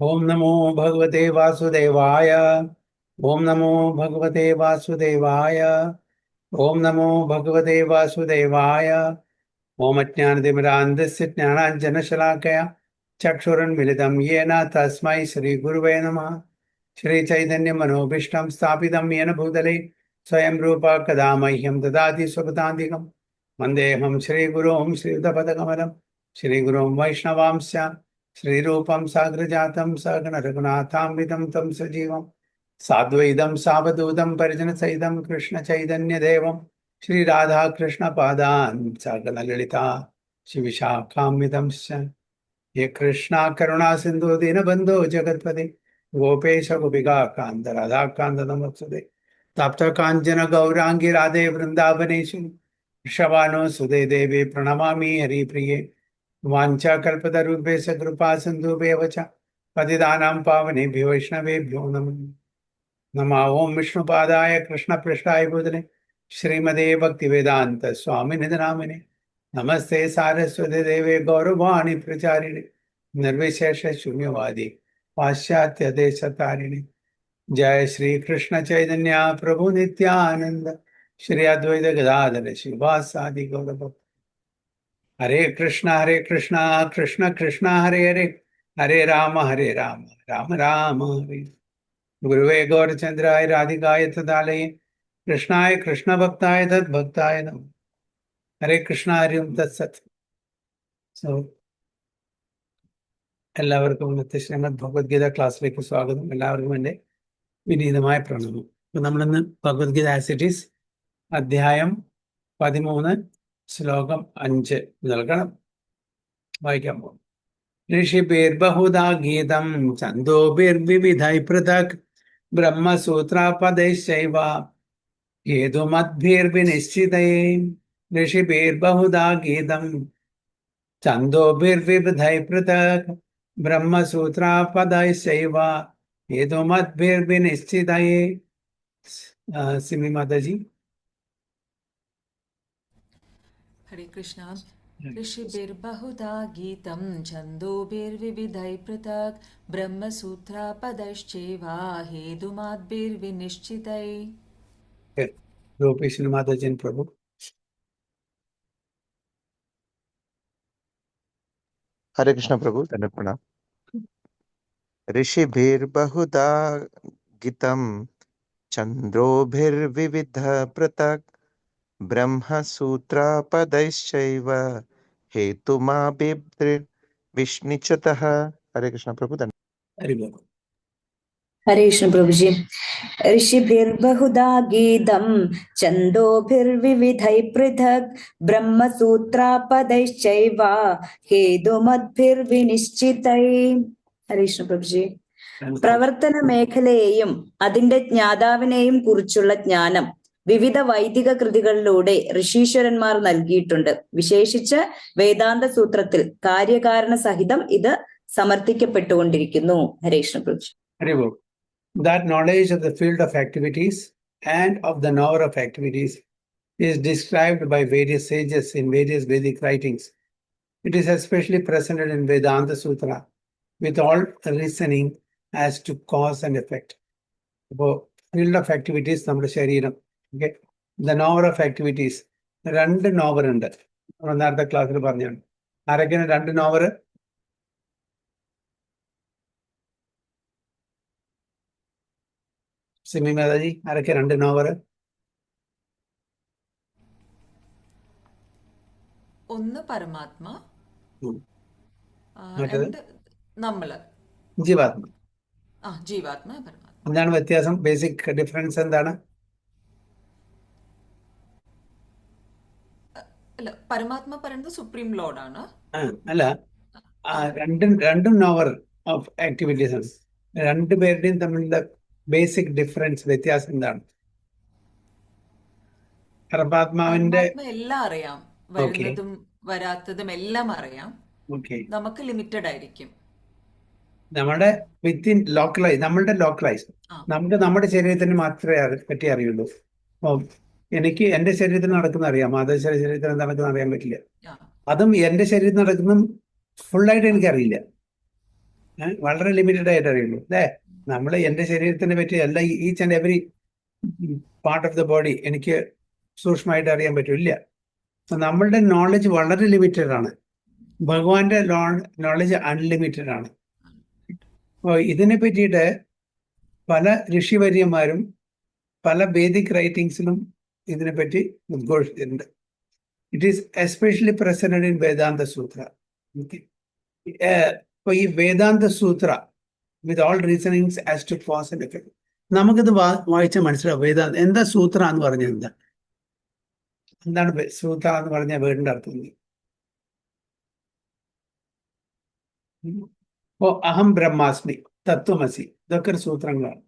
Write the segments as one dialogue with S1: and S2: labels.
S1: ഓം നമോ ഭഗവതേ വാസുദേവായ. ഓം നമോ ഭഗവതേ വാസുദേവായ. ഓം നമോ ഭഗവതേ വാസുദേവായ. ഓം അജ്ഞാനതിമിരാന്ധസ്യ ജ്ഞാനാഞ്ജനശലാക്കയ ചക്ഷുരുന്മിലിതം യേന തസ്മൈ ശ്രീഗുരുവേ നമഃ. ശ്രീചൈതന്യമനോഭീഷ്ടം സ്ഥാപിതം യേന ഭൂതലേ സ്വയം രൂപ കഥാ മഹ്യം ദദാതി സ്വപദാന്തികം. വന്ദേഹം ശ്രീഗുരോം ശ്രീയുതപദകമലം ശ്രീഗുരോം വൈഷ്ണവാംശ ശ്രീരൂപം സാഗ്രജാതം സഗണ രഘുനാഥാംബിതം തം സജീവം സാദ്വൈതം സാവധൂതം പരിജനസഹിതം കൃഷ്ണ ചൈതന്യദേവം ശ്രീരാധാകൃഷ്ണപാദാൻ സകല ലളിത ശിവിശാഖാംവിതം യേ കൃഷ്ണ കരുണാ സിന്ധു ദീനബന്ധോ ജഗത്പതി ഗോപേശ ഗോപികാ കാന്ത രാധാകാന്ത നമസ്തുതേ. തപ്ത കാഞ്ചന ഗൗരാംഗി രാധേ വൃന്ദാവനേശ്വരി ഋഷഭാനോ സുതേ ദേവി പ്രണമാമി ഹരിപ്രിയേ. വാഞ്ചാകൽപതരുഭ്യശ്ച കൃപാ സിന്ധുഭ്യവ ച പതിതാനാം പാവനേഭ്യോ വൈഷ്ണവേഭ്യോ നമോ നമഃ. ഓം വിഷ്ണുപാദായ കൃഷ്ണപൃഷ്ഠായ ഭൂതലേ ശ്രീമതേ ഭക്തിവേദാന്ത സ്വാമിനിധി നാമിനെ നമസ്തേ സാരസ്വതി ദേവേ ഗൗരവാണി പ്രചാരിണി നിർവിശേഷ ശൂന്യവാദി പാശ്ചാത്യദേശതാരിണി. ജയ ശ്രീ കൃഷ്ണ ചൈതന്യ പ്രഭു നിത്യാനന്ദ ശ്രീ അദ്വൈത ഗദാധര ശിവാസാദി ഗൗരഭക്ത. ഹരേ കൃഷ്ണ കൃഷ്ണ കൃഷ്ണ ഹരേ ഹരേ, ഹരേ രാമ രാമ രാമ ഹരേ. ഗുരുവേ ഗൗരചന്ദ്രായ രാധികായ തദാലയെ കൃഷ്ണായ കൃഷ്ണഭക്തായ തദ്ഭക്തായ നമഃ. ഹരേ കൃഷ്ണ ഹരി ഓം തത്സത്. സോ എല്ലാവർക്കും ഇന്നത്തെ ശ്രീമദ് ഭഗവത്ഗീത ക്ലാസ്സിലേക്ക് സ്വാഗതം. എല്ലാവർക്കും എൻ്റെ വിനീതമായ പ്രണാമം. ഇപ്പം നമ്മളിന്ന് ഭഗവത്ഗീത ആസ് ഇറ്റ് ഈസ് അധ്യായം 13 ശ്ലോകം 5 നൽകണം വായിക്കാൻ പോകും. ഋഷിഭിർബഹുധാ ഗീതം ഛന്ദോഭിർവിവിധൈ പൃഥക് ബ്രഹ്മസൂത്രപദൈശ്ചൈവ ഹേതുമദ്ഭിർവിനിശ്ചിതൈ. ഋഷിഭിർബഹുധാ ഗീതം ഛന്ദോഭിർവിവിധൈ പൃഥക് ബ്രഹ്മസൂത്രപദൈശ്ചൈവ ഹേതുമദ്ഭിർവിനിശ്ചിതൈ. സിമി മാതാജി.
S2: हरे कृष्णा. ऋषिभिर्बहुधा गीतं छन्दोभिर्विविधैः पृथक् ब्रह्मसूत्रपदैश्चैव हेतुमद्भिर्विनिश्चितैः.
S1: Rupesh Mataji Prabhu.
S3: हरे कृष्ण प्रभु. धन्यवाद प्रणाम. ऋषिभिर्बहुधा गीतं छन्दोभिर्विविध पृथक् ब्रह्मसूत्रपदैश्चैव हेतुमद्भिर्विनिश्चितैः. हरे कृष्ण प्रभु. धन्यवाद.
S4: हरे कृष्ण प्रभु जी. ऋषिभिर्बहुधा गीतं छन्दोभिर्विविधैः पृथक् ब्रह्मसूत्रपदैश्चैव हेतुमद्भिर्विनिश्चितैः. हरे कृष्ण प्रभु जी. പ്രവർത്തന മേഖലയെയും അതിന്റെ ജ്ഞാതാവിനെയും കുറിച്ചുള്ള ജ്ഞാനം വിവിധ വൈദിക കൃതികളിലൂടെ ഋഷീശ്വരന്മാർ നൽകിയിട്ടുണ്ട്. വിശേഷിച്ച് വേദാന്ത സൂത്രത്തിൽ കാര്യകാരണ സഹിതം ഇത് സമർത്ഥിക്കപ്പെട്ടുകൊണ്ടിരിക്കുന്നു. ഹരേ കൃഷ്ണ പ്രഭു.
S1: That knowledge of the field of activities and of the knower of activities is described by various sages in various Vedic writings. It is especially presented in Vedanta Sutra with all reasoning as to cause and effect. So, field of activities നമ്മുടെ ശരീരം. Okay. The knower of activities. 2 knower ഉണ്ട്. നേരത്തെ ക്ലാസ്സിൽ പറഞ്ഞാണ്. ആരൊക്കെയാണ് 2 knower? Simi Mataji, ആരൊക്കെ 2 nowhere?
S2: ഒന്ന് പരമാത്മ, നമ്മള്
S1: ജീവാത്മ.
S2: ജീവാത്മ, പരമാത്മ.
S1: എന്താണ് വ്യത്യാസം? ബേസിക് ഡിഫറൻസ് എന്താണ്?
S2: അല്ല, പരമാത്മ പറയുന്നത് സുപ്രീം ലോർഡ് ആണ്.
S1: അല്ല, രണ്ടും നോവർ ഓഫ് ആക്ടിവിറ്റീസ് ആണ്. 2 പേരുടെയും തമ്മിലുള്ള ബേസിക് ഡിഫറൻസ്, വ്യത്യാസം എന്താണ്? പരമാത്മാവിന്റെ
S2: എല്ലാം അറിയാം, വരുന്നതും വരാത്തതും എല്ലാം അറിയാം. നമുക്ക് ലിമിറ്റഡ് ആയിരിക്കും.
S1: നമ്മുടെ വിത്തിൻ ലോക്കലൈസ്, നമ്മളുടെ ലോക്കലൈസ്. നമുക്ക് നമ്മുടെ ശരീരത്തിന് മാത്രമേ പറ്റി അറിയുള്ളൂ. എനിക്ക് എന്റെ ശരീരത്തിൽ നടക്കുന്ന അറിയാം, മാതാശ്വര ശരീരത്തിൽ നടക്കുന്ന അറിയാൻ പറ്റില്ല. അതും എന്റെ ശരീരത്തിൽ നടക്കുന്ന ഫുള്ളായിട്ട് എനിക്കറിയില്ല. വളരെ ലിമിറ്റഡ് ആയിട്ട് അറിയുള്ളൂ അല്ലേ? നമ്മൾ എൻ്റെ ശരീരത്തിനെ പറ്റി എല്ലാ each and every part of the body എനിക്ക് സൂക്ഷ്മമായിട്ട് അറിയാൻ പറ്റില്ല. അപ്പൊ നമ്മളുടെ നോളജ് വളരെ ലിമിറ്റഡ് ആണ്. ഭഗവാന്റെ നോളജ് അൺലിമിറ്റഡ് ആണ്. അപ്പോൾ ഇതിനെ പറ്റിയിട്ട് പല ഋഷിവര്യന്മാരും പല വേദിക് റൈറ്റിംഗ്സിലും ഇതിനെപ്പറ്റി ഉദ്ഘോഷിച്ചിട്ടുണ്ട്. It is especially presented in Vedanta Sutra. ഇപ്പൊ ഈ Vedanta Sutra with all reasonings as to cause and effect, നമുക്കിത് വായിച്ചാൽ മനസ്സിലാവും വേദാന്ത എന്താ സൂത്ര എന്ന് പറഞ്ഞത്. എന്താണ് സൂത്ര എന്ന് പറഞ്ഞ വേടിന്റെ അർത്ഥം? ഓ അഹം ബ്രഹ്മാസ്മി, തത്വമസി, ഇതൊക്കെ ഒരു സൂത്രങ്ങളാണ്.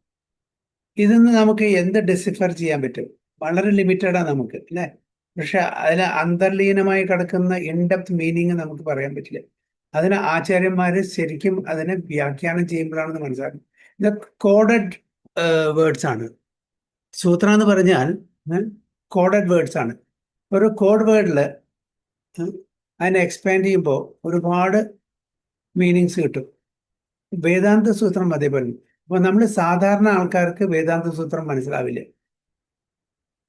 S1: ഇതിന്ന് നമുക്ക് എന്ത് ഡിസിഫർ ചെയ്യാൻ പറ്റും? വളരെ ലിമിറ്റഡാണ് നമുക്ക് അല്ലേ? പക്ഷെ അതിന് അന്തർലീനമായി കിടക്കുന്ന ഇൻഡെപ്ത് മീനിങ് നമുക്ക് പറയാൻ പറ്റില്ല. അതിന് ആചാര്യന്മാര് ശരിക്കും അതിനെ വ്യാഖ്യാനം ചെയ്യുമ്പോഴാണെന്ന് മനസ്സിലാക്കും. ഇത് കോഡഡ് വേർഡ്സ് ആണ്. സൂത്ര എന്ന് പറഞ്ഞാൽ കോഡഡ് വേർഡ്സ് ആണ്. ഒരു കോഡ് വേർഡിൽ അതിനെ എക്സ്പാൻഡ് ചെയ്യുമ്പോൾ ഒരുപാട് മീനിങ്സ് കിട്ടും. വേദാന്ത സൂത്രം അതേപോലെ. അപ്പൊ നമ്മൾ സാധാരണ ആൾക്കാർക്ക് വേദാന്ത സൂത്രം മനസ്സിലാവില്ല.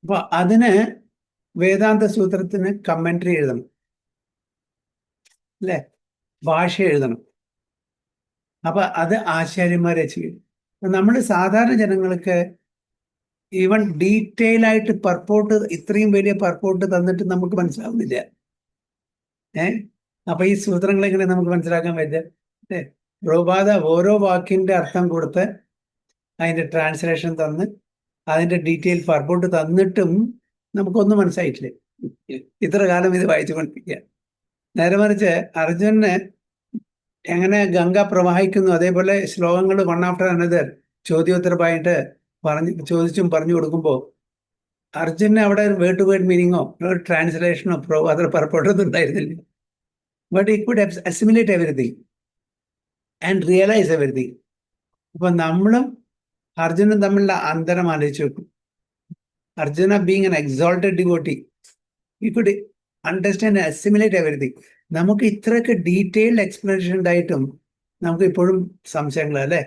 S1: അപ്പൊ അതിന് വേദാന്ത സൂത്രത്തിന് കമന്ററി എഴുതണം അല്ലെ, ഭാഷ എഴുതണം. അപ്പൊ അത് ആചാര്യന്മാരെ ചെയ്യും. നമ്മൾ സാധാരണ ജനങ്ങൾക്ക് ഈവൻ ഡീറ്റെയിൽ ആയിട്ട് പർപ്പോട്ട്, ഇത്രയും വലിയ പർപ്പോട്ട് തന്നിട്ട് നമുക്ക് മനസ്സിലാവുന്നില്ല. അപ്പൊ ഈ സൂത്രങ്ങൾ എങ്ങനെ നമുക്ക് മനസ്സിലാക്കാൻ പറ്റുക? പ്രഭുപാദ ഓരോ വാക്കിന്റെ അർത്ഥം കൊടുത്ത് അതിന്റെ ട്രാൻസ്ലേഷൻ തന്ന് അതിന്റെ ഡീറ്റെയിൽ പർപ്പോട്ട് തന്നിട്ടും നമുക്കൊന്നും മനസ്സിലായിട്ടില്ല. ഇത്ര കാലം ഇത് വായിച്ചു കൊണ്ടിരിക്കുക. നേരെ മറിച്ച് അർജുനന് എങ്ങനെ ഗംഗ പ്രവാഹിക്കുന്നു അതേപോലെ ശ്ലോകങ്ങൾ വൺ ആഫ്റ്റർ അനദർ ചോദ്യോത്തരമായിട്ട് ചോദിച്ചും പറഞ്ഞു കൊടുക്കുമ്പോൾ അർജുനന് അവിടെ വേർഡ് ടു വേർഡ് മീനിങ്ങോ ട്രാൻസ്ലേഷനോ അതർ പർപ്പോട്ടൊന്നും ഉണ്ടായിരുന്നില്ല. But it could assimilate everything and realise everything. അപ്പൊ നമ്മളും അർജുനും തമ്മിലുള്ള അന്തരം ആലോചിച്ച് വെക്കും. Arjuna being an exalted devotee, he could understand and assimilate everything. നമുക്ക് ഇത്രയൊക്കെ ഡീറ്റെയിൽഡ് എക്സ്പ്ലനേഷൻ ഉണ്ടായിട്ടും നമുക്ക് ഇപ്പോഴും സംശയങ്ങൾ അല്ലേ?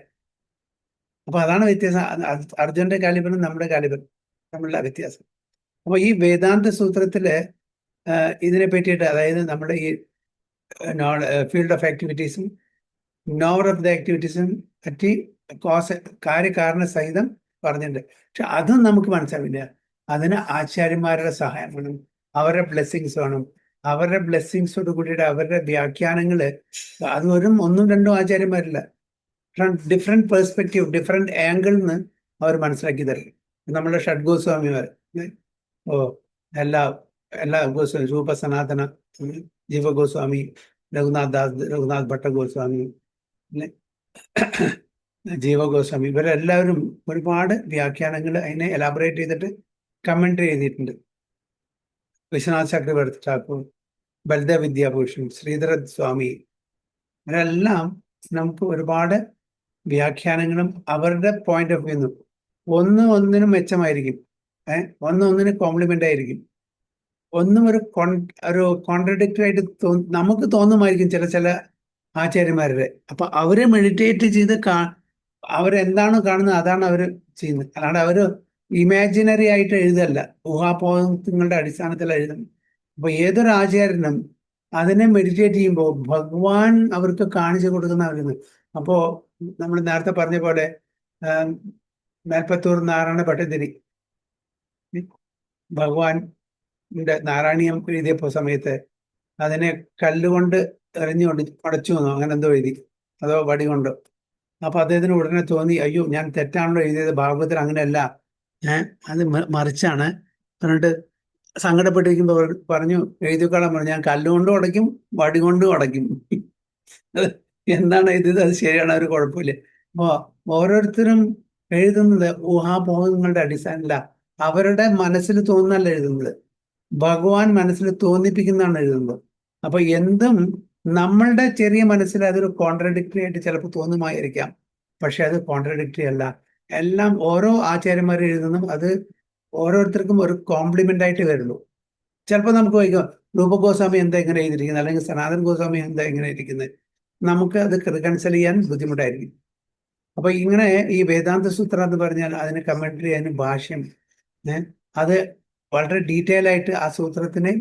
S1: അപ്പൊ അതാണ് വ്യത്യാസം. അർജുന്റെ കാലിബറും നമ്മുടെ കാലിബറും തമ്മിലുള്ള വ്യത്യാസം. അപ്പൊ ഈ വേദാന്ത സൂത്രത്തില് ഇതിനെ പറ്റിയിട്ട്, അതായത് നമ്മുടെ ഈ ഫീൽഡ് ഓഫ് ആക്ടിവിറ്റീസും നോവർ ഓഫ് ദ ആക്ടിവിറ്റീസും പറ്റി കാര്യകാരണ സഹിതം പറഞ്ഞിട്ടുണ്ട്. പക്ഷെ അതും നമുക്ക് മനസ്സിലാവില്ല. അതിന് ആചാര്യന്മാരുടെ സഹായം വേണം, അവരുടെ ബ്ലെസ്സിങ്സ് വേണം. അവരുടെ ബ്ലെസ്സിങ്സോട് കൂടിയിട്ട് അവരുടെ വ്യാഖ്യാനങ്ങള് അത് ഒന്നും രണ്ടും ആചാര്യന്മാരില്ല, ഡിഫറെന്റ് പെർസ്പെക്റ്റീവ്, ഡിഫറെന്റ് ആംഗിളിൽ നിന്ന് അവർ മനസ്സിലാക്കി തരും. നമ്മുടെ ഷഡ്ഗോസ്വാമിമാർ, എല്ലാ ഗോസ്വാമി, രൂപ സനാതന, ജീവഗോസ്വാമി, രഘുനാഥ് ഭട്ട ഗോസ്വാമി, ജീവഗോസ്വാമി, ഇവരെല്ലാവരും ഒരുപാട് വ്യാഖ്യാനങ്ങൾ അതിനെ എലാബറേറ്റ് ചെയ്തിട്ട് കമന്ററി എഴുതിയിട്ടുണ്ട്. വിശ്വനാഥ് ചക്രവർത്തി ഠാക്കൂർ, ബൽദേവ് വിദ്യാഭൂഷൺ, ശ്രീധര സ്വാമി, ഇവരെല്ലാം നമുക്ക് ഒരുപാട് വ്യാഖ്യാനങ്ങളും അവരുടെ പോയിന്റ് ഓഫ് വ്യൂ ഒന്നിനും മെച്ചമായിരിക്കും, ഒന്നിന് കോംപ്ലിമെന്റ് ആയിരിക്കും. ഒന്നും ഒരു കോൺട്രഡിക്ടറി ആയിട്ട് നമുക്ക് തോന്നുമായിരിക്കും ചില ആചാര്യന്മാരുടെ. അപ്പൊ അവരെ മെഡിറ്റേറ്റ് ചെയ്ത് അവരെന്താണോ കാണുന്നത് അതാണ് അവർ ചെയ്യുന്നത്. അല്ലാണ്ട് അവര് ഇമാജിനറി ആയിട്ട് എഴുതല്ല, ഊഹാപോഹങ്ങളുടെ അടിസ്ഥാനത്തിൽ എഴുതുന്നു. അപ്പൊ ഏതൊരു ആചാര്യനും അതിനെ മെഡിറ്റേറ്റ് ചെയ്യുമ്പോൾ ഭഗവാൻ അവർക്ക് കാണിച്ചു കൊടുക്കുന്ന അവരുന്ന്. അപ്പോ നമ്മൾ നേരത്തെ പറഞ്ഞ പോലെ മേൽപ്പത്തൂർ നാരായണ ഭട്ടതിരി ഭഗവാന്റെ നാരായണീയം എഴുതിയപ്പോ സമയത്ത് അതിനെ കല്ലുകൊണ്ട് എറിഞ്ഞുകൊണ്ട് അടച്ചു വന്നു, അങ്ങനെ എന്തോ എഴുതി, അതോ വടി കൊണ്ടോ. അപ്പൊ അദ്ദേഹത്തിന് ഉടനെ തോന്നി, അയ്യോ ഞാൻ തെറ്റാണല്ലോ എഴുതിയത്, ഭാഗവതത്തിൽ അങ്ങനെയല്ല, അത് മറിച്ചാണ് പറഞ്ഞിട്ട് സങ്കടപ്പെട്ടിരിക്കുമ്പോൾ പറഞ്ഞു, എഴുതിക്കൊള്ളാൻ പറഞ്ഞു, ഞാൻ കല്ലുകൊണ്ടും ഉടയ്ക്കും വടി കൊണ്ടും ഉടയ്ക്കും. എന്താണ് എഴുതിയത്, അത് ശരിയാണ്, ഒരു കുഴപ്പമില്ല. അപ്പോ ഓരോരുത്തരും എഴുതുന്നത് ഊഹാപോഹങ്ങളുടെ അടിസ്ഥാനമില്ല, അവരുടെ മനസ്സിൽ തോന്നുന്നല്ല എഴുതുന്നത്, ഭഗവാൻ മനസ്സിൽ തോന്നിപ്പിക്കുന്നതാണ് എഴുതുന്നത്. അപ്പൊ എന്തും നമ്മളുടെ ചെറിയ മനസ്സിൽ അതൊരു കോൺട്രഡിക്ടറി ആയിട്ട് ചിലപ്പോൾ തോന്നുമായിരിക്കാം, പക്ഷെ അത് കോൺട്രഡിക്ടറി അല്ല. എല്ലാം ഓരോ ആചാര്യന്മാർ എഴുതുന്നതും അത് ഓരോരുത്തർക്കും ഒരു കോംപ്ലിമെന്റ് ആയിട്ട് വരുള്ളൂ. ചിലപ്പോൾ നമുക്ക് വൈകാം, രൂപ ഗോസ്വാമി എന്താ ഇങ്ങനെ എഴുതിയിരിക്കുന്നത്, അല്ലെങ്കിൽ സനാതൻ ഗോസ്വാമി എന്താ ഇങ്ങനെ ഇരിക്കുന്നത്, നമുക്ക് അത് റിക്കൺസിൽ ചെയ്യാൻ ബുദ്ധിമുട്ടായിരിക്കും. അപ്പൊ ഇങ്ങനെ ഈ വേദാന്ത സൂത്രം എന്ന് പറഞ്ഞാൽ അതിന് കമന്ററി, അതിന് ഭാഷ്യം, അത് വളരെ ഡീറ്റെയിൽ ആയിട്ട് ആ സൂത്രത്തിനെ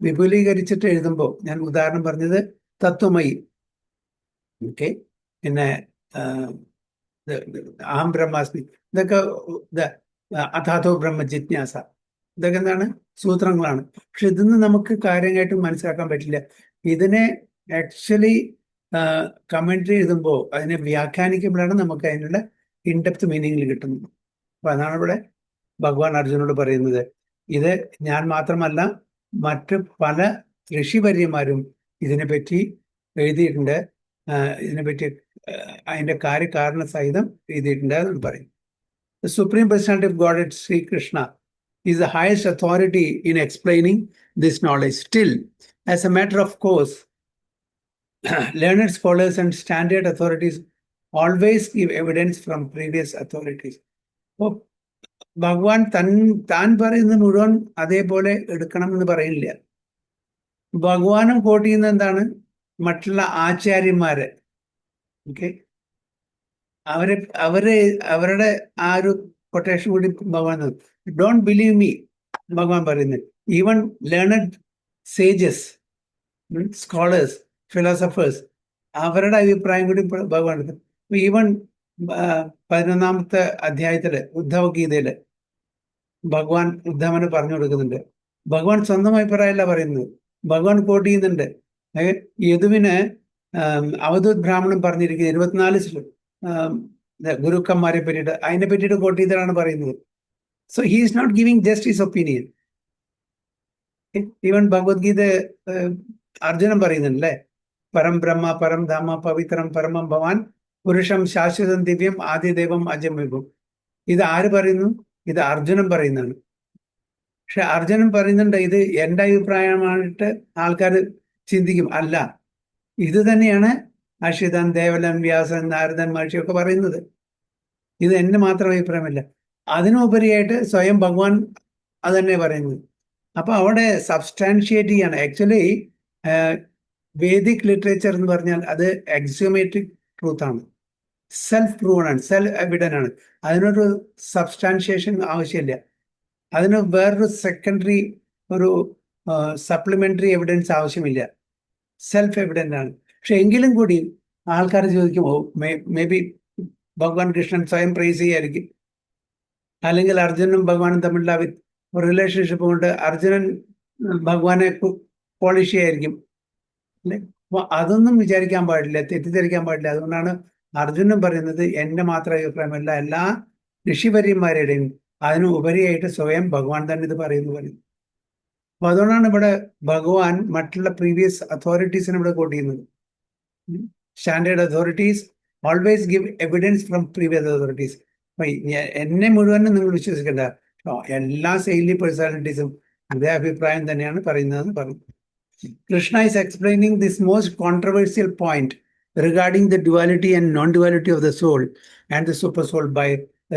S1: വിപുലീകരിച്ചിട്ട് എഴുതുമ്പോൾ, ഞാൻ ഉദാഹരണം പറഞ്ഞത് തത്വമയി, ഓക്കെ, പിന്നെ അഹം ബ്രഹ്മാസ്മി, ഇതൊക്കെ അഥാതോ ബ്രഹ്മ ജിജ്ഞാസ, ഇതൊക്കെ എന്താണ്, സൂത്രങ്ങളാണ്. പക്ഷെ ഇതൊന്നും നമുക്ക് കാര്യമായിട്ട് മനസ്സിലാക്കാൻ പറ്റില്ല. ഇതിനെ ആക്ച്വലി കമന്ററി എഴുതുമ്പോൾ, അതിനെ വ്യാഖ്യാനിക്കുമ്പോഴാണ് നമുക്ക് അതിനുള്ള ഇൻഡെപ്ത് മീനിങ്ങിൽ കിട്ടുന്നത്. അപ്പൊ അതാണ് ഇവിടെ ഭഗവാൻ അർജുനോട് പറയുന്നത്. ഇത് ഞാൻ മാത്രമല്ല, മറ്റ് പല ഋഷിവര്യന്മാരും ഇതിനെപ്പറ്റി എഴുതിയിട്ടുണ്ട്, ഇതിനെപ്പറ്റി അതിന്റെ കാര്യകാരണ സഹിതം എഴുതിയിട്ടുണ്ട് എന്ന് പറയും. The Supreme Personality of Godhead, Sri Krishna, is the highest authority in explaining this knowledge. Still, as a matter of course, learned scholars and standard authorities always give evidence from previous authorities. Oh, ഭഗവാൻ താൻ പറയുന്നത് മുഴുവൻ അതേപോലെ എടുക്കണം എന്ന് പറയുന്നില്ല. ഭഗവാനും coat ചെയ്യുന്നത് എന്താണ്, മറ്റുള്ള ആചാര്യന്മാരെ, ഓക്കെ, അവരുടെ ആ ഒരു കൊട്ടേഷൻ കൂടി ഭഗവാൻ, ഡോണ്ട് ബിലീവ് മീ ഭഗവാൻ പറയുന്നത്, even learned sages, scholars, philosophers, അവരുടെ അഭിപ്രായം കൂടി ഭഗവാൻ എടുത്തു. ഈവൻ 11ാമത്തെ അധ്യായത്തില് ഉദ്ധവഗീതയില് ഭഗവാൻ ഉദ്ധവന് പറഞ്ഞു കൊടുക്കുന്നുണ്ട്. ഭഗവാൻ സ്വന്തം അഭിപ്രായമല്ല പറയുന്നത്, ഭഗവാൻ കോട്ട് ചെയ്യുന്നുണ്ട്. യദുവിന് അവധൂത് ബ്രാഹ്മണൻ പറഞ്ഞിരിക്കുന്നത് 24 ഗുരുക്കന്മാരെ പറ്റിയിട്ട്, അതിനെ പറ്റിയിട്ട് കോട്ട് ചെയ്തിട്ടാണ് പറയുന്നത്. So he is not giving just his opinion. Even Bhagavad Gita Arjunan പറയുന്നുണ്ടല്ലേ, പരം ബ്രഹ്മ പരം ധാമ പവിത്രം പരമം ഭവാൻ പുരുഷം ശാശ്വതം ദിവ്യം ആദിദേവം അജംവിഭും. ഇത് ആര് പറയുന്നു? ഇത് അർജുനൻ പറയുന്നതാണ്. പക്ഷെ അർജുനൻ പറയുന്നുണ്ട് ഇത് എൻ്റെ അഭിപ്രായമായിട്ട് ആൾക്കാർ ചിന്തിക്കും. അല്ല, ഇത് തന്നെയാണ് അശ്വിതൻ, ദേവലൻ, വ്യാസൻ, നാരദൻ, മഹർഷിയൊക്കെ പറയുന്നത്. ഇത് എൻ്റെ മാത്രം അഭിപ്രായമല്ല. അതിനുപരിയായിട്ട് സ്വയം ഭഗവാൻ അത് തന്നെ പറയുന്നത്. അപ്പൊ അവിടെ സബ്സ്റ്റാൻഷിയേറ്റ് ചെയ്യാണ്. ആക്ച്വലി വേദിക് ലിറ്ററേച്ചർ എന്ന് പറഞ്ഞാൽ അത് എക്സിയോമെട്രിക് ട്രൂത്ത് ആണ്, സെൽഫ് പ്രൂവൺ ആണ്, സെൽഫ് എവിഡൻ ആണ്. അതിനൊരു സബ്സ്റ്റാൻഷിയേഷൻ ആവശ്യമില്ല. അതിന് വേറൊരു സെക്കൻഡറി ഒരു സപ്ലിമെന്ററി എവിഡൻസ് ആവശ്യമില്ല. സെൽഫ് എവിഡൻ്റ് ആണ്. പക്ഷെ എങ്കിലും കൂടി ആൾക്കാർ ചോദിക്കും, ഓ മേ ബി ഭഗവാൻ കൃഷ്ണൻ സ്വയം പ്രൈസ് ചെയ്യായിരിക്കും, അല്ലെങ്കിൽ അർജുനനും ഭഗവാനും തമ്മിലുള്ള റിലേഷൻഷിപ്പ് കൊണ്ട് അർജുനൻ ഭഗവാനെ പോളിഷ് ചെയ്യായിരിക്കും. അപ്പൊ അതൊന്നും വിചാരിക്കാൻ പാടില്ല, തെറ്റിദ്ധരിക്കാൻ പാടില്ല. അതുകൊണ്ടാണ് അർജുനൻ പറയുന്നത് എൻ്റെ മാത്രം അഭിപ്രായമല്ല, എല്ലാ ഋഷിവര്യന്മാരുടെയും, അതിന് ഉപരിയായിട്ട് സ്വയം ഭഗവാൻ തന്നെ ഇത് പറയുന്നു. അപ്പൊ അതുകൊണ്ടാണ് ഇവിടെ ഭഗവാൻ മറ്റുള്ള പ്രീവിയസ് അതോറിറ്റീസിനെ ഇവിടെ കോട്ട് ചെയ്യുന്നത്. Standard authorities always give evidence from previous authorities. അപ്പൊ എന്നെ മുഴുവനും നിങ്ങൾ വിശ്വസിക്കേണ്ട, എല്ലാ സെയിലി പേഴ്സണാലിറ്റീസും അതേ അഭിപ്രായം തന്നെയാണ് പറയുന്നതെന്ന് പറഞ്ഞു. Krishna is explaining this most controversial point regarding the duality and non-duality of the soul and the supersoul by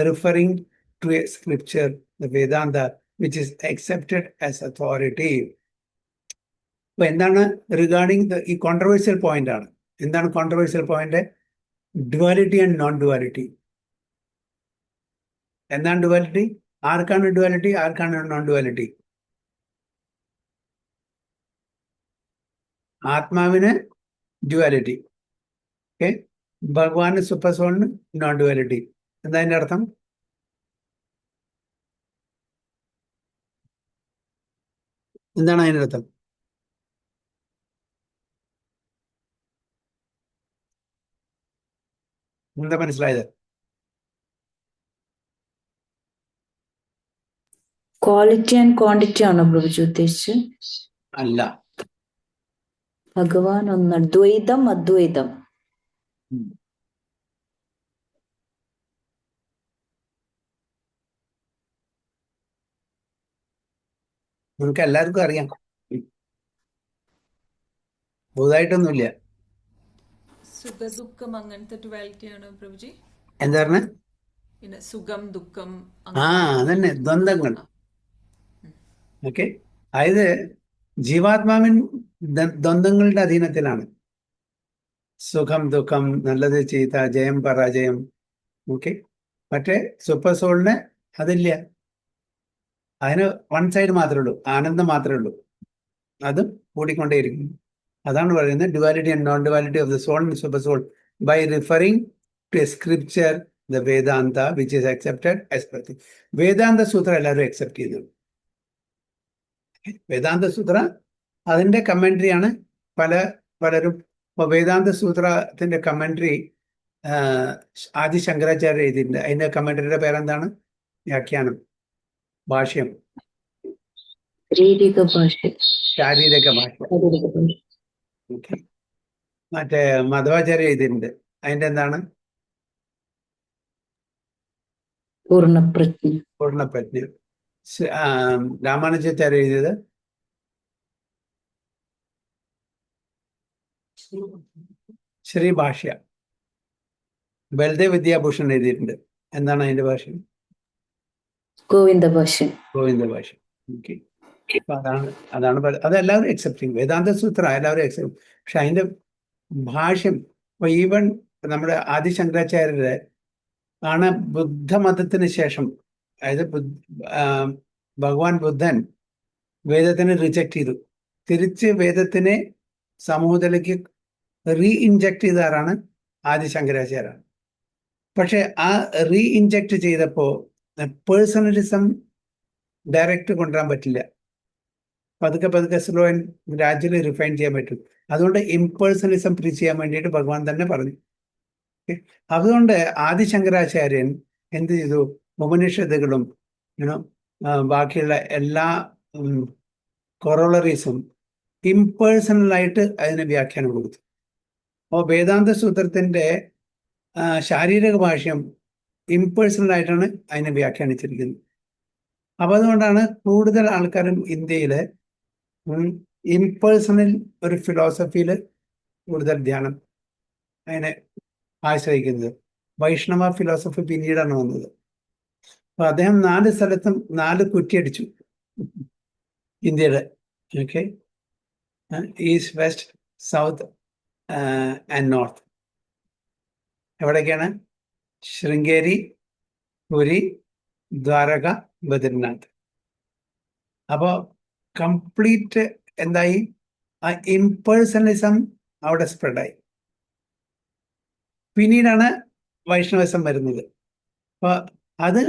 S1: referring to a scripture, the Vedanta, which is accepted as authority. അപ്പൊ എന്താണ് റിഗാർഡിങ് ഈ controversial point ആണ്. എന്താണ് controversial point? Duality and non duality. എന്താണ് duality? ആർക്കാണ് duality, ആർക്കാണ് non duality? ആത്മാവിന് duality, okay, ഭഗവാന് സൂപ്പർസോളിന് നോൺ ഡ്യുവാലിറ്റി. എന്താ അതിന്റെ അർത്ഥം? എന്താണ് അതിന്റെ അർത്ഥം? എന്താ മനസ്സിലായത്?
S4: ക്വാളിറ്റി ആൻഡ് ക്വാണ്ടിറ്റി ആണോ പ്രഭുജി ഉദ്ദേശിച്ചത്?
S1: അല്ല,
S4: ഭഗവാൻ ഒന്ന്, ദ്വൈതം അദ്വൈതം.
S1: നമുക്ക് എല്ലാവർക്കും അറിയാം, പുതുതായിട്ടൊന്നുമില്ല.
S2: സുഖദുഃഖം അങ്ങനത്തെ ഡ്യുവാലിറ്റി ആണോ പ്രഭുജി?
S1: എന്താ പറഞ്ഞ?
S2: പിന്നെ സുഖം ദുഃഖം,
S1: അതന്നെ ദ്വന്ദ്ങ്ങൾ. ഓക്കെ, അതായത് ജീവാത്മാവിൻ ദ്വന്ദ്ങ്ങളുടെ അധീനത്തിലാണ്. സുഖം ദുഃഖം നല്ലത് ചീത്ത ജയം പരാജയം. ഓക്കെ. മറ്റേ സൂപ്പർ സോളിന് അതില്ല. അതിന് വൺ സൈഡ് മാത്രമേ ഉള്ളൂ, ആനന്ദം മാത്രമേ ഉള്ളൂ. അതും കൂടിക്കൊണ്ടേയിരിക്കും. അതാണ് പറയുന്നത് duality and non duality of the soul and super soul by referring to a scripture, the Vedanta which is accepted as per. Vedanta സൂത്രം എല്ലാവരും അക്സെപ്റ്റ് ചെയ്യുന്നു. വേദാന്ത സൂത്ര അതിന്റെ കമന്ററിയാണ് പലരും. ഇപ്പൊ വേദാന്ത സൂത്രത്തിന്റെ കമന്ററി ആദി ശങ്കരാചാര്യ എഴുതിയിട്ടുണ്ട്. അതിന്റെ കമന്ററിയുടെ പേരെന്താണ്? വ്യാഖ്യാനം, ഭാഷ്യം, ശാരീരിക ഭാഷ. ഓക്കെ. മറ്റേ മധ്വാചാര്യ എഴുതിയിട്ടുണ്ട്. അതിന്റെ എന്താണ്? പൂർണ്ണപ്രജ്ഞ. രാമാനുജാചാര്യ എഴുതിയത് ശ്രീഭാഷ്യ. ബൽദേവ് വിദ്യാഭൂഷൺ എഴുതിയിട്ടുണ്ട്. എന്താണ് അതിന്റെ ഭാഷ്യം?
S4: ഗോവിന്ദഭാഷ്യം.
S1: ഓക്കെ. അപ്പൊ അതാണ് അതെല്ലാവരും അക്സെപ്റ്റ് ചെയ്യും. വേദാന്ത സൂത്രം എല്ലാവരും അക്സെപ്റ്റ്. പക്ഷെ അതിന്റെ ഭാഷ്യം ഇപ്പൊ ഈവൻ നമ്മുടെ ആദി ശങ്കരാചാര്യരുടെ ആണ് ബുദ്ധമതത്തിന് ശേഷം, അതായത് ഭഗവാൻ ബുദ്ധൻ വേദത്തിനെ റിജക്ട് ചെയ്തു. തിരിച്ച് വേദത്തിനെ സമൂഹത്തിലേക്ക് റീഇൻജക്ട് ചെയ്തതാണ് ആദി ശങ്കരാചാര്യ. പക്ഷെ ആ റീഇൻജക്ട് ചെയ്തപ്പോ പേഴ്സണലിസം ഡയറക്റ്റ് കൊണ്ടുവരാൻ പറ്റില്ല. പതുക്കെ സ്ലോ ആൻഡ് ഗ്രാജുവലി റിഫൈൻ ചെയ്യാൻ പറ്റും. അതുകൊണ്ട് ഇംപേഴ്സണലിസം പ്രീച്ച് ചെയ്യാൻ വേണ്ടിയിട്ട് ഭഗവാൻ തന്നെ പറഞ്ഞു. അതുകൊണ്ട് ആദി ശങ്കരാചാര്യൻ എന്ത് ചെയ്തു? ഉപനിഷത്തുകളും ബാക്കിയുള്ള എല്ലാ കൊറോളറീസും ഇംപേഴ്സണലായിട്ട് അതിന് വ്യാഖ്യാനം കൊടുത്തു. അപ്പോൾ വേദാന്ത സൂത്രത്തിന്റെ ശാരീരിക ഭാഷ്യം ഇംപേഴ്സണലായിട്ടാണ് അതിനെ വ്യാഖ്യാനിച്ചിരിക്കുന്നത്. അപ്പം അതുകൊണ്ടാണ് കൂടുതൽ ആൾക്കാരും ഇന്ത്യയിൽ ഇംപേഴ്സണൽ ഒരു ഫിലോസഫിയിൽ കൂടുതൽ ധ്യാനം അതിനെ ആശ്രയിക്കുന്നത്. വൈഷ്ണവ ഫിലോസഫി പിന്നീടാണ് വന്നത്. അപ്പൊ അദ്ദേഹം 4 സ്ഥലത്തും 4 കുറ്റിയടിച്ചു ഇന്ത്യയുടെ. Okay. East, west, south and north. എവിടേക്കാണ്? ശൃംഗേരി, പുരി, ദ്വാരക, ബദ്രിനാഥ്. അപ്പോ കംപ്ലീറ്റ് എന്തായി? ആ ഇംപേഴ്സണലിസം അവിടെ സ്പ്രെഡായി. പിന്നീടാണ് വൈഷ്ണവിസം വരുന്നത്. അപ്പൊ അത്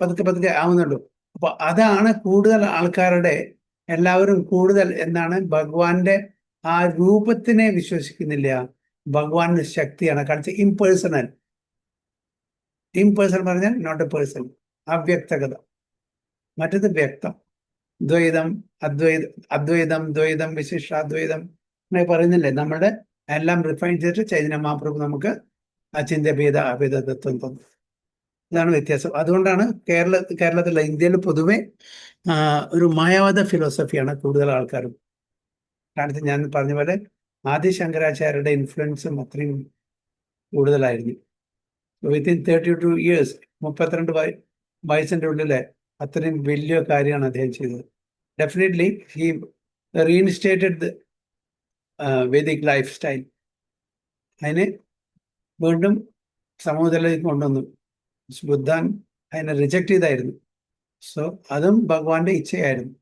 S1: പതുക്കെ ആവുന്നുള്ളൂ. അപ്പൊ അതാണ് കൂടുതൽ ആൾക്കാരുടെ എല്ലാവരും കൂടുതൽ എന്താണ് ഭഗവാന്റെ ആ രൂപത്തിനെ വിശ്വസിക്കുന്നില്ല. ഭഗവാന്റെ ശക്തിയാണ് കാണിച്ച ഇംപേഴ്സണൽ പറഞ്ഞാൽ നോട്ട് എ പേഴ്സൺ, അവ്യക്തകത. മറ്റത് വ്യക്തം, ദ്വൈതം, അദ്വൈതം, ദ്വൈതം, വിശിഷ്ടാദ്വൈതം എന്നൊക്കെ പറയുന്നില്ലേ. നമ്മുടെ എല്ലാം റിഫൈൻ ചെയ്തിട്ട് ചൈതന്യ മഹാപ്രഭു നമുക്ക് അചിന്ത്യഭേദ അഭേദ തത്വം തന്നു. ഇതാണ് വ്യത്യാസം. അതുകൊണ്ടാണ് കേരളത്തിലെ ഇന്ത്യയിൽ പൊതുവെ ഒരു മായാവാദ ഫിലോസഫിയാണ് കൂടുതൽ ആൾക്കാരും. കാരണം ഞാൻ പറഞ്ഞ പോലെ ആദി ശങ്കരാചാര്യരുടെ ഇൻഫ്ലുവൻസും അത്രയും കൂടുതലായിരുന്നു. വിത്തിൻ 32 years, 32 വയസ്സിൻ്റെ ഉള്ളിലെ അത്രയും വലിയ കാര്യമാണ് അദ്ദേഹം ചെയ്തത്. Definitely he reinstated Vedic life style. അതിനെ വീണ്ടും സമൂഹത്തിലേക്ക് കൊണ്ടുവന്നു. ബുദ്ധൻ അതിനെ റിജക്ട് ചെയ്തായിരുന്നു. സോ അതും ഭഗവാന്റെ ഇച്ഛയായിരുന്നു.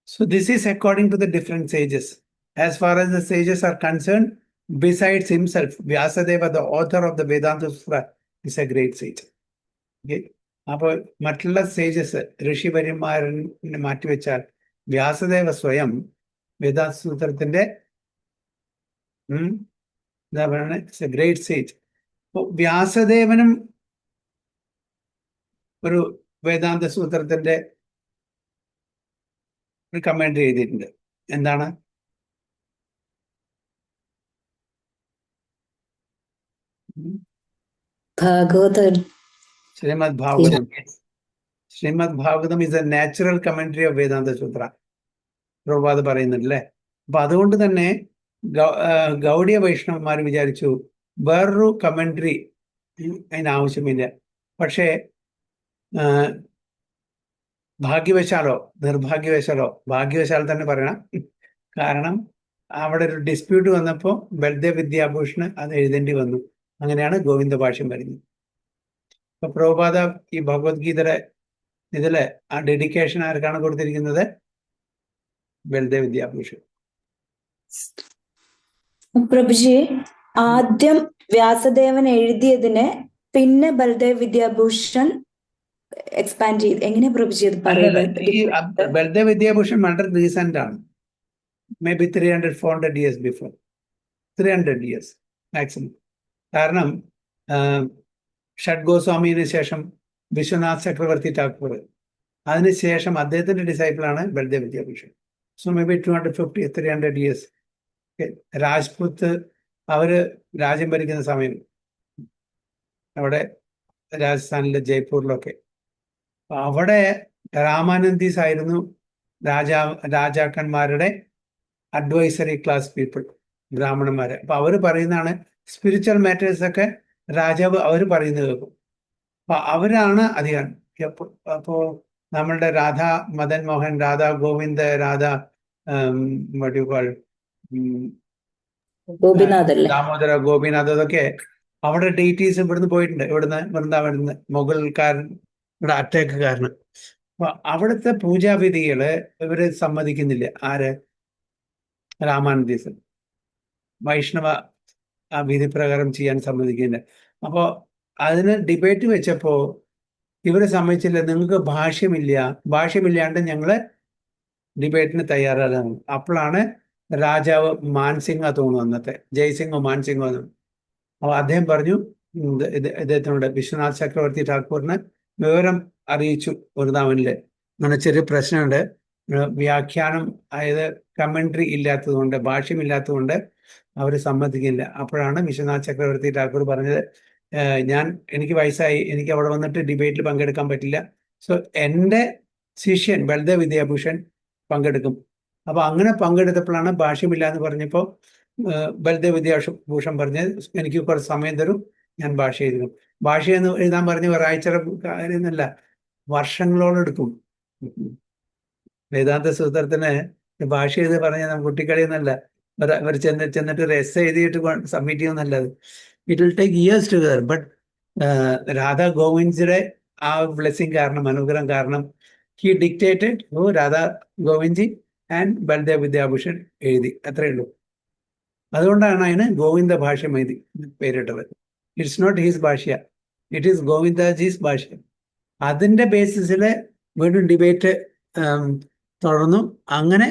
S1: So this is according to the different sages. As far as the sages are concerned, besides himself, Vyasadeva, the author of the Vedanta Sutra, is a great sage. Okay? അപ്പോൾ മറ്റുള്ള sages ഋഷിവര്യന്മാരെ മാറ്റിവെച്ചാൽ വ്യാസദേവ സ്വയം വേദാന്ത സൂത്രത്തിന്റെ എന്താ പറയുക, it's A great sage. അപ്പോൾ വ്യാസദേവനും ഒരു വേദാന്ത സൂത്രത്തിന്റെ ഒരു commentary എഴുതിയിട്ടുണ്ട്. എന്താണ്? Shrimad Bhagavatam. Shrimad Bhagavatam is a natural commentary of Vedanta Sutra. Prabhupada പറയുന്നുണ്ടല്ലേ. അപ്പൊ അതുകൊണ്ട് തന്നെ ഗൗഡിയ വൈഷ്ണവന്മാർ വിചാരിച്ചു വേറൊരു കമന്ററി അതിനാവശ്യമില്ല. പക്ഷേ ഭാഗ്യവശാലോ നിർഭാഗ്യവശാലോ, ഭാഗ്യവശാൽ തന്നെ പറയണം, കാരണം അവിടെ ഒരു ഡിസ്പ്യൂട്ട് വന്നപ്പോൾ ബൽദേവ് വിദ്യാഭൂഷണ് അത് എഴുതേണ്ടി വന്നു. അങ്ങനെയാണ് ഗോവിന്ദ ഭാഷ്യം വരുന്നത്. അപ്പൊ പ്രഭുപാദ ഈ ഭഗവത്ഗീതയുടെ ഇതില് ആ ഡെഡിക്കേഷൻ ആർക്കാണ് കൊടുത്തിരിക്കുന്നത്? ബൽദേവ് വിദ്യാഭൂഷൺ.
S4: പ്രഭുജി, ആദ്യം വ്യാസദേവൻ എഴുതിയതിനെ പിന്നെ ബൽദേവ് വിദ്യാഭൂഷൺ എക്സ്പാൻഡ് ചെയ്ത് എങ്ങനെയാ പ്രഭുജി അത് പറയുന്നത്?
S1: ഈ ബൽദേവ് വിദ്യാഭൂഷൺ വളരെ റീസെന്റ് ആണ്. May be 300-400 years before. 300 years maximum. കാരണം ഷഡ് ഗോസ്വാമിന് ശേഷം വിശ്വനാഥ് ചക്രവർത്തി ഠാക്കൂർ, അതിനുശേഷം അദ്ദേഹത്തിന്റെ ഡിസൈപ്പിളാണ് Baldev Vidyabhushan. So may be 250-300 years. Rajput അവര് രാജ്യം ഭരിക്കുന്ന സമയം അവിടെ രാജസ്ഥാനിലെ ജയ്പൂരിലൊക്കെ, അവിടെ രാമാനന്ദീസ് ആയിരുന്നു രാജാക്കന്മാരുടെ അഡ്വൈസറി ക്ലാസ് പീപ്പിൾ, ബ്രാഹ്മണന്മാരെ. അപ്പൊ അവര് പറയുന്നതാണ് സ്പിരിച്വൽ മാറ്റേഴ്സ് ഒക്കെ രാജാവ് അവർ പറയുന്നത് കേൾക്കും. അപ്പൊ അവരാണ് അധികാരം. അപ്പോ നമ്മളുടെ രാധാ മദൻ മോഹൻ, രാധാ ഗോവിന്ദ്, രാധാ ദാമോദര, ഗോപിനാഥ്, അതൊക്കെ അവിടെ ഡേറ്റീസ് ഇവിടുന്ന് പോയിട്ടുണ്ട്. ഇവിടുന്ന് വൃന്ദാവനുന്ന് മുഗൾക്കാരൻ ഇവിടെ അറ്റാക്ക് കാരണം. അപ്പൊ അവിടുത്തെ പൂജാവിധികള് ഇവര് സമ്മതിക്കുന്നില്ല. ആര്? രാമാനന്ദീസ് വൈഷ്ണവ ആ വിധി പ്രകാരം ചെയ്യാൻ സമ്മതിക്കുന്നില്ല. അപ്പോ അതിന് ഡിബേറ്റ് വെച്ചപ്പോ ഇവര് സമ്മതിച്ചില്ല. നിങ്ങൾക്ക് ഭാഷ്യമില്ലാണ്ട് ഞങ്ങള് ഡിബേറ്റിന് തയ്യാറാണ്. അപ്പോഴാണ് രാജാവ് മാൻസിംഗ തോന്നുന്നു, അന്നത്തെ ജയ്സിംഗോ മാൻസിംഗോ. അപ്പൊ അദ്ദേഹം പറഞ്ഞു ഇദ്ദേഹത്തിനോട് വിശ്വനാഥ് ചക്രവർത്തി ഠാക്കൂറിന് വിവരം അറിയിച്ചു വൃന്ദാവനില് അങ്ങനെ ചെറിയ പ്രശ്നമുണ്ട്, വ്യാഖ്യാനം അതായത് കമന്ററി ഇല്ലാത്തതുകൊണ്ട്, ഭാഷ്യമില്ലാത്തതുകൊണ്ട് അവർ സമ്മതിക്കില്ല. അപ്പോഴാണ് വിശ്വനാഥ് ചക്രവർത്തി ഠാക്കൂർ പറഞ്ഞത്, എനിക്ക് വയസ്സായി, എനിക്ക് അവിടെ വന്നിട്ട് ഡിബേറ്റിൽ പങ്കെടുക്കാൻ പറ്റില്ല. സോ എൻ്റെ ശിഷ്യൻ ബൽദേവ് വിദ്യാഭൂഷൺ പങ്കെടുക്കും. അപ്പൊ അങ്ങനെ പങ്കെടുത്തപ്പോഴാണ് ഭാഷ്യമില്ല എന്ന് പറഞ്ഞപ്പോൾ ബൽദേവ് വിദ്യാഭൂഷൺ പറഞ്ഞത് എനിക്ക് കുറച്ച് സമയം തരും, ഞാൻ ഭാഷ എഴുതും. ഭാഷ എന്ന് എഴുതാൻ പറഞ്ഞ് ഒരാഴ്ചയുടെ കാര്യമൊന്നുമല്ല, വർഷങ്ങളോളം എടുക്കും. വേദാന്ത സൂത്രത്തിന് ഭാഷ എഴുതി പറഞ്ഞാൽ കുട്ടിക്കളിയൊന്നല്ല. അവർ ചെന്നിട്ട് ഒരു എസ് എഴുതിയിട്ട് സബ്മിറ്റ് ചെയ്യുന്നല്ലത്. It will take years together. But Radha ഗോവിന്ദ്ജിയുടെ ആ ബ്ലെസ്സിങ് കാരണം, അനുഗ്രഹം കാരണം, he dictated Radha Govindji and Baldev Vidyabhushan എഴുതി, അത്രയേ ഉള്ളൂ. അതുകൊണ്ടാണ് അതിന് ഗോവിന്ദ ഭാഷ്യം എഴുതി പേരിട്ടത്. It's not his bhashya, it is Govindaji's bhashya. അതിന്റെ ബേസിസിൽ വീണ്ടും ഡിബേറ്റ് തുടർന്നു. അങ്ങനെ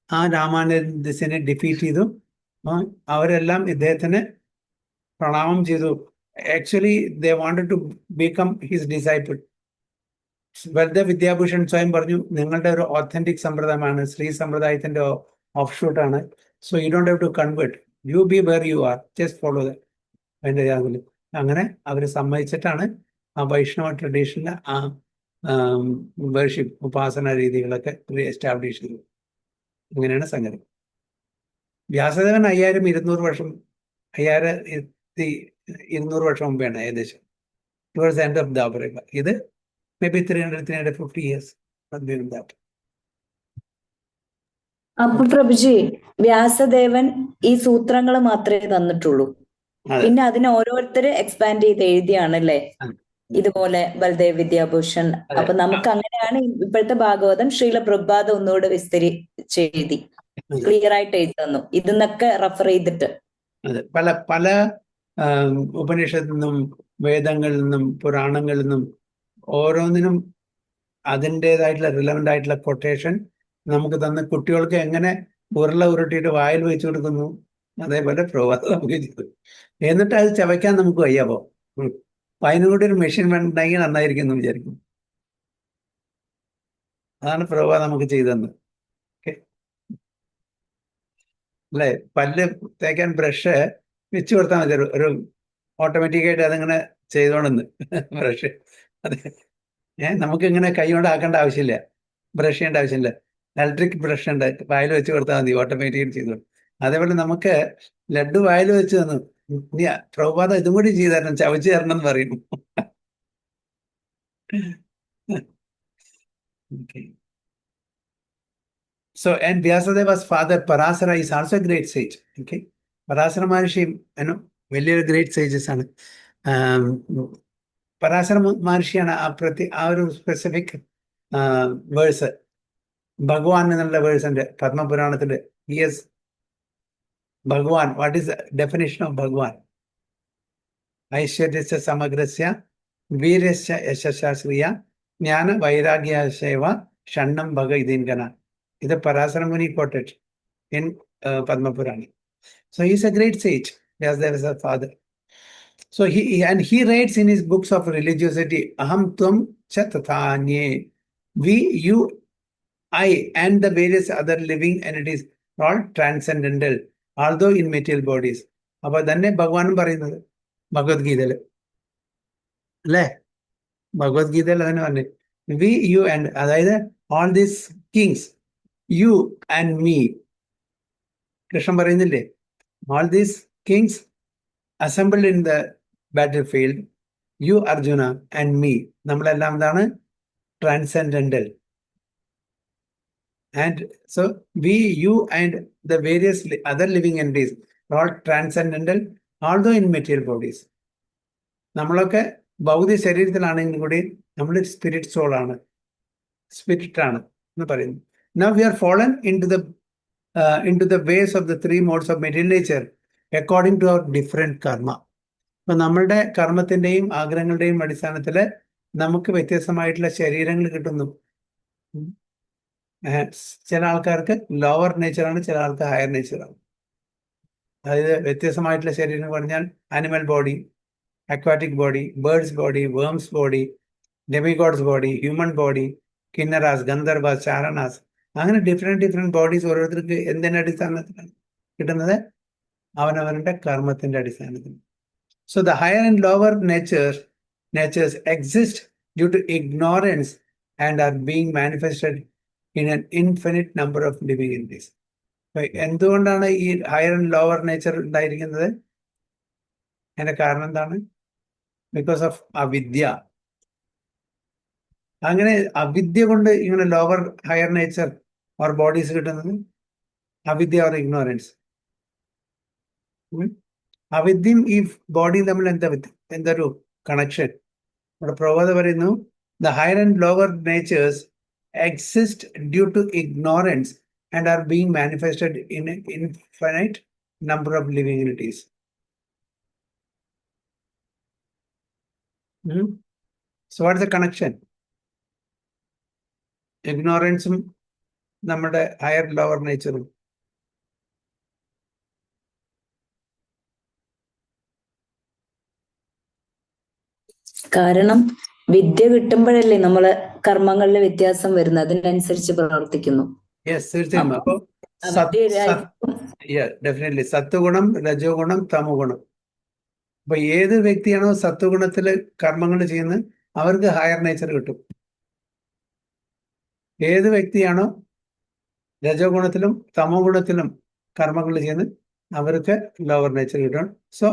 S1: ആ രാമാനന്ദസിനെ ഡിഫീറ്റ് ചെയ്തു. അവരെല്ലാം ഇദ്ദേഹത്തിന് പ്രണാമം ചെയ്തു. Actually they wanted to become his disciple. Baldev Vidyabhushan സ്വയം പറഞ്ഞു, നിങ്ങളുടെ ഒരു ഓത്തന്റിക് സമ്പ്രദായമാണ്, ശ്രീ സമ്പ്രദായത്തിന്റെ ഓഫ് ഷൂട്ടാണ്. So you don't have to convert, you be where you are, just follow the. അതിൻ്റെ യാതൊരു അങ്ങനെ അവർ സമ്മതിച്ചിട്ടാണ് ആ വൈഷ്ണവ ട്രഡീഷനിലെ ആ വേർഷിപ്പ് ഉപാസന രീതികളൊക്കെ എസ്റ്റാബ്ലിഷ് ചെയ്തു. അങ്ങനെയാണ് സംഗതി. വ്യാസദേവൻ 5200 വർഷം മുമ്പെയാണ് ഏകദേശം. ടുവേഴ്സ് എൻഡ് ഓഫ് ദാപരക. ഇത് മേ ബി 300-350 years.
S4: അപ്പൊ പ്രഭുജി, വ്യാസദേവൻ ഈ സൂത്രങ്ങൾ മാത്രമേ തന്നിട്ടുള്ളൂ, പിന്നെ അതിനെ ഓരോരുത്തര് എക്സ്പാൻഡ് ചെയ്ത് എഴുതിയാണല്ലേ ഇതുപോലെ ബൽദേവ് വിദ്യാഭൂഷൺ. അപ്പൊ നമുക്ക് അങ്ങനെയാണ് ഇപ്പോഴത്തെ ഭാഗവതം ശ്രീല പ്രഭാത ഒന്നുകൂടെ വിസ്തരിച്ചെഴുതി ക്ലിയർ ആയിട്ട് എഴുതി തന്നു, ഇതിന്നൊക്കെ റെഫർ ചെയ്തിട്ട്.
S1: അതെ, പല പല ഉപനിഷത്തിൽ നിന്നും വേദങ്ങളിൽ നിന്നും പുരാണങ്ങളിൽ നിന്നും ഓരോന്നിനും അതിൻ്റെതായിട്ടുള്ള റിലവൻ്റ് ആയിട്ടുള്ള കൊട്ടേഷൻ നമുക്ക് തന്ന് കുട്ടികൾക്ക് എങ്ങനെ ഉരുട്ടിയിട്ട് വായിൽ വെച്ചു കൊടുക്കുന്നു, അതേപോലെ പ്രഭാതം നമുക്ക് ചെയ്തു. എന്നിട്ട് അത് ചവയ്ക്കാൻ നമുക്ക് വയ്യാവോ? അപ്പൊ അതിനും കൂടി ഒരു മെഷീൻ വേണ്ടെങ്കിൽ നന്നായിരിക്കും എന്ന് വിചാരിക്കും. അതാണ് പ്രഭാതം നമുക്ക് ചെയ്തെന്ന്. ഓക്കെ അല്ലേ? പല്ല് തേക്കാൻ ബ്രഷ് വെച്ച് കൊടുത്താൽ മതി, ഒരു ഓട്ടോമാറ്റിക്കായിട്ട് അതിങ്ങനെ ചെയ്തോണെന്ന് ബ്രഷ്. അതെ, നമുക്ക് ഇങ്ങനെ കൈ കൊണ്ട് ആക്കേണ്ട ആവശ്യമില്ല, ബ്രഷ് ചെയ്യേണ്ട ആവശ്യമില്ല. ഇലക്ട്രിക് ബ്രഷ് ഉണ്ട്, വായിൽ വെച്ച് കൊടുത്താൽ മതി, ഓട്ടോമാറ്റിക്കായിട്ട് ചെയ്തോളും. അതേപോലെ നമുക്ക് ലഡ്ഡു വായിൽ വെച്ച് തന്നു, ഇനി പ്രഭാതം ഇതും കൂടി ചെയ്തു തരണം, ചവച്ച് തരണം എന്ന് പറയുന്നു. So, and Vyasadeva's father Parasara is also a great sage. Okay, Parasara Maharshi, very great sages ആണ്. പരാശര മഹർഷിയാണ് ആ ഒരു സ്പെസിഫിക് വേഴ്സ് ഭഗവാൻ എന്നുള്ള വേഴ്സ് ഉണ്ട് പത്മപുരാണത്തില്. യെസ്, ഭഗവാൻ, വാട്ട് ഈസ് ഡെഫിനിഷൻ ഓഫ് ഭഗവാൻ? ഐശ്വര്യസ്യ സമഗ്രസ്യ വീരസ്യ യശസ്ശ്രിയ ജ്ഞാന വൈരാഗ്യശൈവ ഷണ്ണം ഭഗ ഇതിൻകന. ഇത് പരാശര മുനി quoted in Padma Purana. So he is a great sage. Yes, there is a father. So he writes in his books of religiosity, aham tvam cha tathanye, we, you, I, and the various other living entities are all transcendental, although in material bodies. അപ്പൊ തന്നെ ഭഗവാനും പറയുന്നത് ഭഗവത്ഗീതയില് അല്ലേ? ഭഗവത്ഗീതയിൽ തന്നെ പറഞ്ഞു, V, you and, അതായത് all these kings, you and me. Krishnan പറയുന്നില്ലേ, all these kings assembled in the battlefield, you Arjuna and me, നമ്മളെല്ലാം എന്താണ്? Transcendental. And so we, you and the various other living entities are all transcendental, although in material bodies. നമ്മളൊക്കെ ഭൗതിക ശരീരത്തിലാണെങ്കിൽ കൂടി നമ്മൾ spirit soul ആണ്, spirit ആണ് എന്ന് പറയുന്നു. Now we are fallen into the ways of the three modes of material nature according to our different karma. അപ്പൊ നമ്മളുടെ കർമ്മത്തിന്റെയും ആഗ്രഹങ്ങളുടെയും അടിസ്ഥാനത്തിൽ നമുക്ക് വ്യത്യസ്തമായിട്ടുള്ള ശരീരങ്ങൾ കിട്ടുന്നു. ചില ആൾക്കാർക്ക് ലോവർ നേച്ചറാണ്, ചില ആൾക്ക് ഹയർ നേച്ചറാണ്. അതായത് വ്യത്യസ്തമായിട്ടുള്ള ശരീരം പറഞ്ഞാൽ animal body, aquatic body, birds body, worms body, demigods body, human body, Kinnaras, Gandharvas, Charanas, അങ്ങനെ ഡിഫറെന്റ് ബോഡീസ് ഓരോരുത്തർക്ക് എന്തിന്റെ അടിസ്ഥാനത്തിലാണ് കിട്ടുന്നത്? അവനവന്റെ കർമ്മത്തിന്റെ അടിസ്ഥാനത്തിൽ. So the higher and lower natures exist due to ignorance and are being manifested in an infinite number of living entities. എന്തുകൊണ്ടാണ് ഈ ഹയർ ആൻഡ് ലോവർ നേച്ചർ ഉണ്ടായിരിക്കുന്നത്? അതിന്റെ കാരണം എന്താണ്? ബിക്കോസ് ഓഫ് അവിദ്യ. അങ്ങനെ അവിദ്യ കൊണ്ട് ഇങ്ങനെ lower higher nature or bodies കിട്ടുന്നത് അവിദ്യ ഓർ ഇഗ്നോറൻസ്. അവിദ്യയും ഈ ബോഡിയും തമ്മിൽ എന്തൊരു കണക്ഷൻ? ഇവിടെ പ്രബോധ പറയുന്നു, the higher and lower natures exist due to ignorance and are being manifested in an infinite number of living entities. So what is the connection? Ignorance നമ്മുടെ higher lower nature.
S4: കാരണം വിദ്യ കിട്ടുമ്പോഴല്ലേ നമ്മള് കർമ്മങ്ങളിലെ വ്യത്യാസം വരുന്നത്, അതിനനുസരിച്ച് പ്രവർത്തിക്കുന്നു.
S1: യെസ്, തീർച്ചയായും. അപ്പൊ ഡെഫിനറ്റ്ലി സത്വഗുണം, രജോ ഗുണം, തമോ ഗുണം. അപ്പൊ ഏത് വ്യക്തിയാണോ സത്വഗുണത്തില് കർമ്മങ്ങൾ ചെയ്യുന്നത് അവർക്ക് ഹയർ നേച്ചർ കിട്ടും. ഏത് വ്യക്തിയാണോ രജോ ഗുണത്തിലും തമോ ഗുണത്തിലും കർമ്മങ്ങൾ ചെയ്യുന്നത് അവർക്ക് ലോവർ നേച്ചർ കിട്ടും. So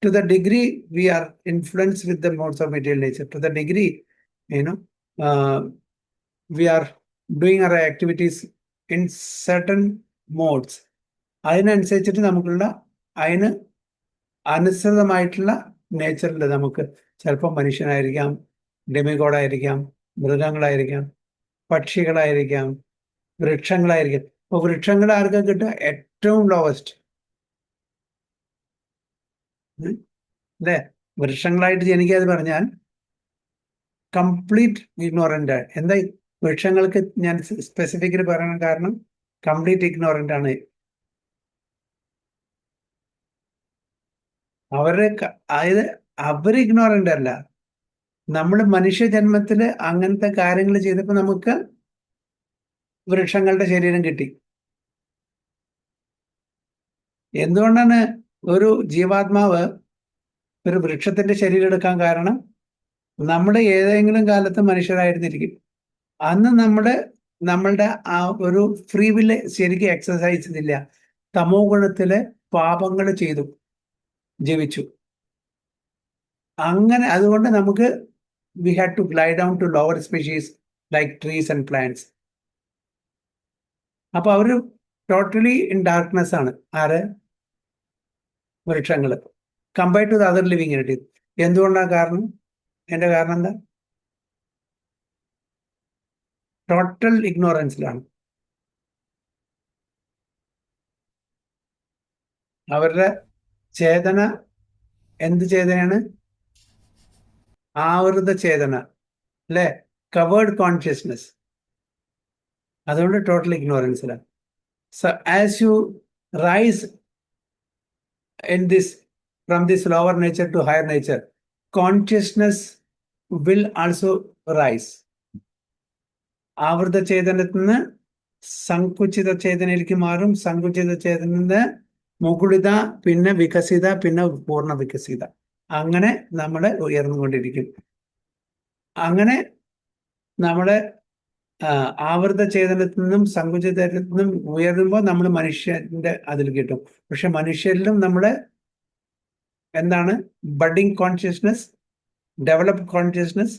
S1: to the degree we are influenced with the modes of material nature, to the degree we are doing our activities in certain modes, അതിനനുസരിച്ചിട്ട് നമുക്കുള്ള അതിന് അനുസൃതമായിട്ടുള്ള നേച്ചറിൽ നമുക്ക് ചിലപ്പോൾ മനുഷ്യനായിരിക്കാം, ഡെമിഗോഡായിരിക്കാം, മൃഗങ്ങളായിരിക്കാം, പക്ഷികളായിരിക്കാം, വൃക്ഷങ്ങളായിരിക്കാം. അപ്പോൾ വൃക്ഷങ്ങൾ ആർക്കാ കിട്ടുക? ഏറ്റവും ലോവസ്റ്റ് അല്ലേ? വൃക്ഷങ്ങളായിട്ട് ജനിക്കാതെ പറഞ്ഞാൽ കംപ്ലീറ്റ് ഇഗ്നോറൻ്റ്. എന്താ വൃക്ഷങ്ങൾക്ക് ഞാൻ സ്പെസിഫിക്കലി പറയാൻ കാരണം കംപ്ലീറ്റ് ഇഗ്നോറൻ്റ് ആണ്. അതായത് അവർ ഇഗ്നോറൻ്റ് അല്ല. നമ്മൾ മനുഷ്യജന്മത്തില് അങ്ങനത്തെ കാര്യങ്ങൾ ചെയ്തപ്പോൾ നമുക്ക് വൃക്ഷങ്ങളുടെ ശരീരം കിട്ടി. എന്തുകൊണ്ടാണ് ഒരു ജീവാത്മാവ് ഒരു വൃക്ഷത്തിന്റെ ശരീരം എടുക്കാൻ കാരണം? നമ്മുടെ ഏതെങ്കിലും കാലത്ത് മനുഷ്യരായിരുന്നിരിക്കും. അന്ന് നമ്മളുടെ ആ ഒരു ഫ്രീ വില്ല് ശരിക്കും എക്സസൈസ് ചെയ്തില്ല. തമോ ഗുണത്തില് പാപങ്ങൾ ചെയ്തു ജീവിച്ചു. അങ്ങനെ അതുകൊണ്ട് നമുക്ക് we had to glide down to lower species like trees and plants. അപ്പൊ അവര് ടോട്ടലി ഇൻ ഡാർക്ക്നെസ് ആണ്. ആര്? വൃക്ഷങ്ങൾ compared to the other living entities. എന്തുകൊണ്ടാണ് കാരണം? എന്റെ കാരണം എന്താ? ടോട്ടൽ ഇഗ്നോറൻസിലാണ്. അവരുടെ ചേതന എന്ത് ചേതനയാണ്? ആവൃത ചേതന, അല്ലെ? Covered consciousness. അതുകൊണ്ട് ടോട്ടൽ ഇഗ്നോറൻസിലാണ്. So as you rise in this, from this lower nature to higher nature, consciousness will also rise. ആവൃത ചേതനത്തിൽ നിന്ന് സങ്കുചിത ചേതനയിലേക്ക് മാറും. സങ്കുചിത ചേതനത്തിൽ നിന്ന് മുകുളിത, പിന്നെ വികസിത, പിന്നെ പൂർണ്ണ വികസിത. അങ്ങനെ നമ്മളെ ഉയർന്നുകൊണ്ടിരിക്കും. അങ്ങനെ നമ്മളെ ആവൃത ചേതനത്തിൽ നിന്നും സങ്കുചിതത്തിൽ നിന്നും ഉയരുമ്പോൾ നമ്മൾ മനുഷ്യന്റെ അതിൽ കിട്ടും. പക്ഷെ മനുഷ്യരിലും നമ്മളെ എന്താണ്? Budding consciousness, developed consciousness,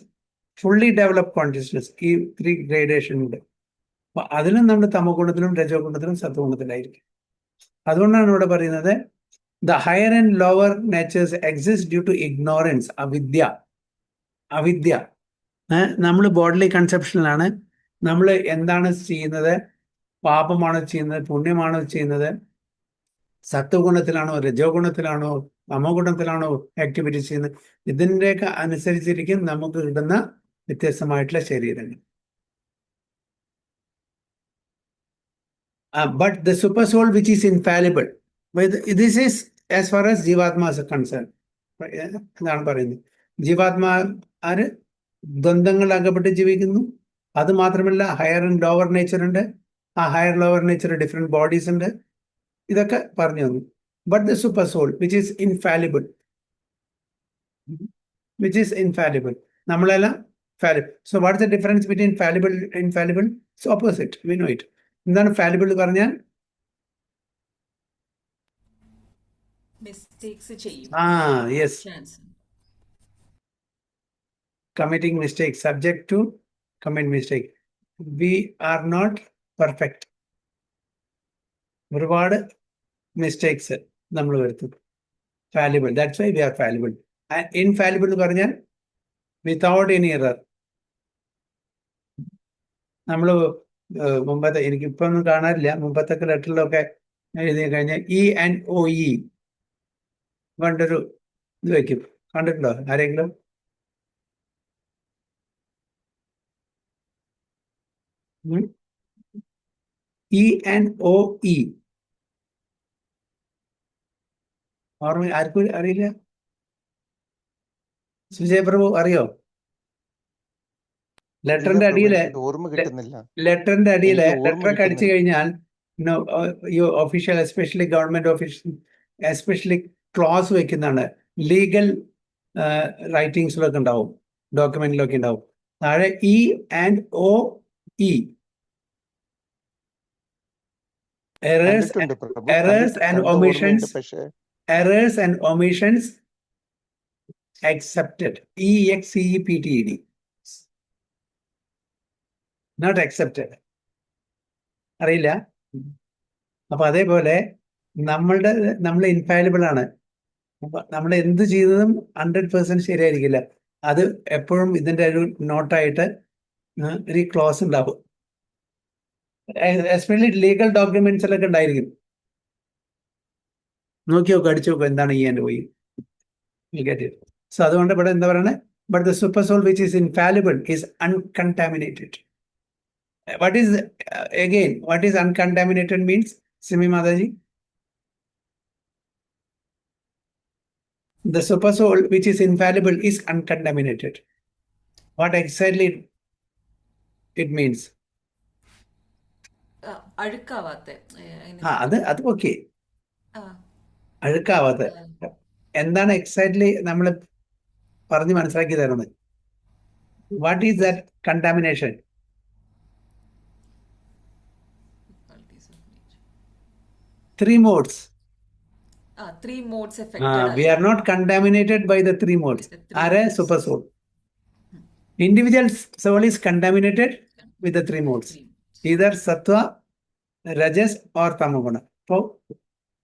S1: fully developed consciousness, ഈ 3 ഗ്രേഡേഷൻ ഉണ്ട്. അപ്പൊ അതിലും നമ്മൾ തമോ ഗുണത്തിലും രജോ ഗുണത്തിലും സത്വ ഗുണത്തിലായിരിക്കും. അതുകൊണ്ടാണ് ഇവിടെ പറയുന്നത് the higher and lower natures exist due to ignorance. അവിദ്യ. നമ്മൾ ബോഡ്ലി കൺസെപ്ഷനിലാണ്. നമ്മൾ എന്താണ് ചെയ്യുന്നത്? പാപമാണോ ചെയ്യുന്നത്? പുണ്യമാണോ ചെയ്യുന്നത്? സത്വഗുണത്തിലാണോ രജോ ഗുണത്തിലാണോ തമോ ഗുണത്തിലാണോ ആക്ടിവിറ്റീസ് ചെയ്യുന്നത്? ഇതിൻ്റെയൊക്കെ അനുസരിച്ചിരിക്കും നമുക്ക് കിട്ടുന്ന വ്യത്യസ്തമായിട്ടുള്ള ശരീരങ്ങൾ. But the super soul which is infallible, this is as far as jivatmas concern. എന്താണ് പറയുന്നത്? ജീവാത്മാ ആര് ദ്വന്ദ്ങ്ങൾ അകപ്പെട്ട് ജീവിക്കുന്നു. അത് മാത്രമല്ല ഹയർ ആൻഡ് ലോവർ നേച്ചർ ഉണ്ട്. ആ higher lower nature different bodies ഉണ്ട്. ഇതൊക്കെ പറഞ്ഞു തന്നു. But the super soul which is infallible, നമ്മളെല്ലാം fallible. So what is the difference between fallible infallible? It's opposite. We know it. എന്താണ് ഫാലിബിൾ പറഞ്ഞാൽ?
S2: Mistakes ചെയ്യും.
S1: Yes, committing mistakes, subject to commit mistake. We are not perfect. ഒരുപാട് mistakes നമ്മൾ വരുത്തും. Fallible, that's why we are fallible. And infallible എന്ന് പറഞ്ഞാൽ without any error. നമ്മൾ മുമ്പത്തെ, എനിക്കിപ്പോ ഒന്നും കാണാറില്ല, മുമ്പത്തെ ലെറ്ററിലൊക്കെ എഴുതി കഴിഞ്ഞാൽ E&OE കൊണ്ടൊരു ഇത് വയ്ക്കും. കണ്ടിട്ടുണ്ടോ ആരെങ്കിലും? E&OE ഓർമ്മ ആർക്കും അറിയില്ല? സുജയപ്രഭു അറിയോ? ലെറ്ററിന്റെ അടിയില് ലെറ്ററൊക്കെ അടിച്ചു കഴിഞ്ഞാൽ official, especially government official, especially close വെക്കുന്നതാണ്. ലീഗൽ റൈറ്റിംഗ്സിലൊക്കെ ഉണ്ടാവും, ഡോക്യുമെന്റിലൊക്കെ ഉണ്ടാവും. താഴെ E&OE, errors and omissions accepted. EXCEPTED, not accepted. അറിയില്ല. അപ്പൊ അതേപോലെ നമ്മൾ ഇൻഫാലിബിൾ ആണ്. നമ്മൾ എന്ത് ചെയ്തതും 100% ശരിയായിരിക്കില്ല. അത് എപ്പോഴും ഇതിന്റെ ഒരു നോട്ടായിട്ട് ഒരു ക്ലോസ് ഉണ്ടാവും. എസ്പെഷ്യലി ലീഗൽ ഡോക്യുമെന്റ്സിലൊക്കെ ഉണ്ടായിരിക്കും. നോക്കി നോക്കുക, അടിച്ചു നോക്കുക എന്താണ് E&OE. സോ അതുകൊണ്ട് ഇവിടെ എന്താ പറയുന്നത്? But the super soul which is infallible is uncontaminated. What is again what is uncontaminated means? Simi Mataji, the super soul which is infallible is uncontaminated. What exactly it means? അത് ഓക്കെ, അഴുക്കാവാത്ത എന്താണ് exactly നമ്മൾ പറഞ്ഞ് മനസ്സിലാക്കി തരുന്നത്? What is that contamination? Three modes.
S2: Three modes affected.
S1: We are not contaminated by the three modes. Are super soul. Individual soul is contaminated with the three modes. Either sattva, Rajas or Tamoguna. So,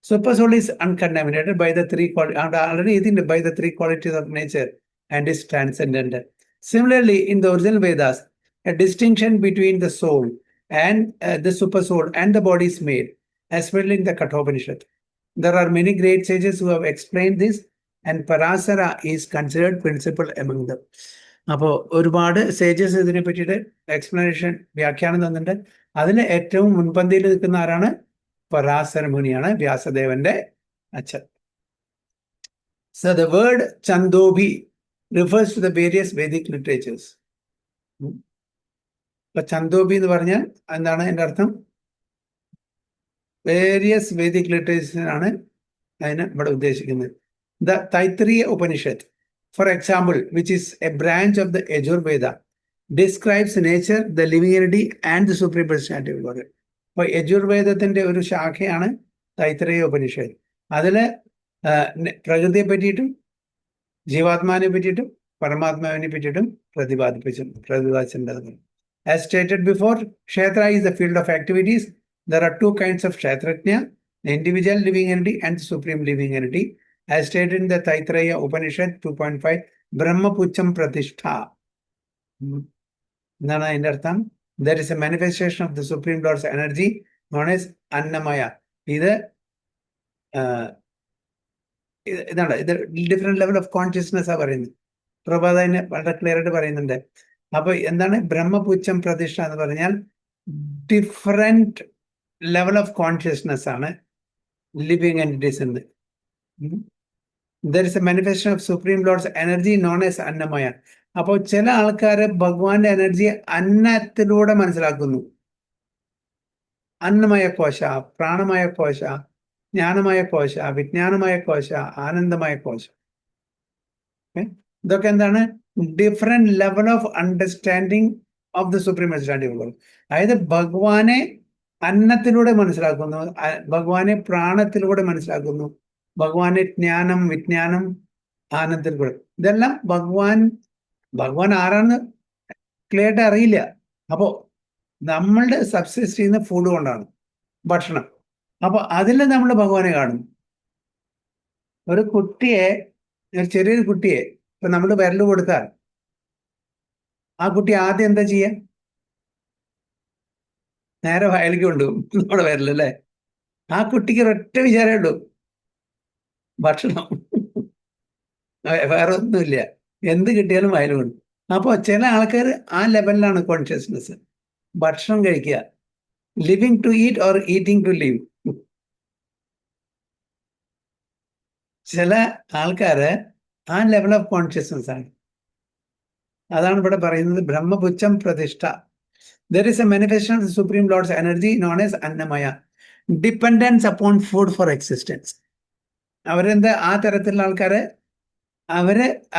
S1: super soul is uncontaminated by the three by the three qualities of nature and is transcendent. Similarly, in the original Vedas, a distinction between the soul and the super soul and the body is made, especially in the Kathopanishad. There are many great sages who have explained this, and Parasara is considered principal among them. അപ്പോൾ ഒരുപാട് sages ഇതിനെ പറ്റിയിട്ട് explanation വ്യാഖ്യാനം തന്നിട്ടുണ്ട്. അതിൽ ഏറ്റവും മുൻപന്തിയിൽ നിൽക്കുന്ന ആരാണ്? പരാശര മുനിയാണ്, വ്യാസദേവന്റെ അച്ഛൻ. So the word Chandobhi refers to the various Vedic literatures. ഇപ്പൊ ചന്തോബി എന്ന് പറഞ്ഞാൽ എന്താണ് എൻ്റെ അർത്ഥം? വേരിയസ് വേദിക് ലിറ്ററേച്ചറാണ് അതിന് ഇവിടെ ഉദ്ദേശിക്കുന്നത്. The Taittiriya Upanishad, for example, which is a branch of the Yajurveda, describes nature, the living entity, and the supreme personality of God. അപ്പോൾ യജുർവേദത്തിന്റെ ഒരു ശാഖയാണ് തൈത്തരീയ ഉപനിഷത്ത്. അതില് പ്രകൃതിയെ പറ്റിയിട്ടും ജീവാത്മാവിനെ പറ്റിയിട്ടും പരമാത്മാവിനെ പറ്റിയിട്ടും പ്രതിപാദിച്ചിട്ടുണ്ട്. As stated before, Kshetra is the field of activities. There are two kinds of Kshetrajna, the individual living entity and the supreme living entity. As stated in the Taittiriya Upanishad 2.5, Brahma Pucham Pratishtha. എന്താണ് അതിന്റെ അർത്ഥം? There is a manifestation of the Supreme Lord's energy known as Annamaya. ഇതാണ് ഇത് different level of consciousness ആ പറയുന്നത്. പ്രഭാത അതിനെ വളരെ ക്ലിയർ ആയിട്ട് പറയുന്നുണ്ട്. അപ്പൊ എന്താണ് ബ്രഹ്മപുച്ഛം പ്രതിഷ്ഠ എന്ന് പറഞ്ഞാൽ ഡിഫറെന്റ് ലെവൽ ഓഫ് കോൺഷ്യസ്നെസ് ആണ് ലിവിങ് എൻറ്റിറ്റീസ് എന്ന്. There is a manifestation of Supreme Lord's energy known as Annamaya. അപ്പോൾ ചില ആൾക്കാർ ഭഗവാന്റെ എനർജി അന്നത്തിലൂടെ മനസ്സിലാക്കുന്നു. അന്നമയ കോശ, പ്രാണമയ കോശ, ജ്ഞാനമയ കോശ, വിജ്ഞാനമയ കോശ, ആനന്ദമയ കോശ. ഇതൊക്കെ എന്താണ്? Different level of understanding of the supreme understanding. അതായത് ഭഗവാനെ അന്നത്തിലൂടെ മനസ്സിലാക്കുന്നു, ഭഗവാനെ പ്രാണത്തിലൂടെ മനസ്സിലാക്കുന്നു, ഭഗവാനെ ജ്ഞാനം, വിജ്ഞാനം, ആനന്ദത്തിലൂടെ. ഇതെല്ലാം ഭഗവാൻ ആരാന്ന് ക്ലിയർ ആയിട്ട് അറിയില്ല. അപ്പോ നമ്മളുടെ സബ്സിസ്റ്റ് ചെയ്യുന്ന ഫുഡ് കൊണ്ടാണ്, ഭക്ഷണം. അപ്പൊ അതിൽ നമ്മൾ ഭഗവാനെ കാണും. ഒരു ചെറിയൊരു കുട്ടിയെ ഇപ്പൊ നമ്മൾ വിരൽ കൊടുത്താൽ ആ കുട്ടി ആദ്യം എന്താ ചെയ്യാ? നേരെ വയലിലേക്ക് കൊണ്ടുപോകും നമ്മുടെ വിരലല്ലേ. ആ കുട്ടിക്ക് ഒരൊറ്റ വിചാരമേ ഉള്ളൂ, ഭക്ഷണം, വേറെ ഒന്നുമില്ല. എന്ത് കിട്ടിയാലും വയൽ കൊണ്ടു. അപ്പോൾ ചില ആൾക്കാർ ആ ലെവലിലാണ് കോൺഷ്യസ്നെസ്. ഭക്ഷണം കഴിക്കുക, living to eat or eating to live. ചില ആൾക്കാര് ആ ലെവൽ ഓഫ് കോൺഷ്യസ്നെസ് ആണ്. അതാണ് ഇവിടെ പറയുന്നത് ബ്രഹ്മപുച്ഛം പ്രതിഷ്ഠ. There is a manifestation of the Supreme Lord's energy known as Annamaya. Dependence upon food for existence. അവരെന്താ ആ തരത്തിലുള്ള ആൾക്കാര്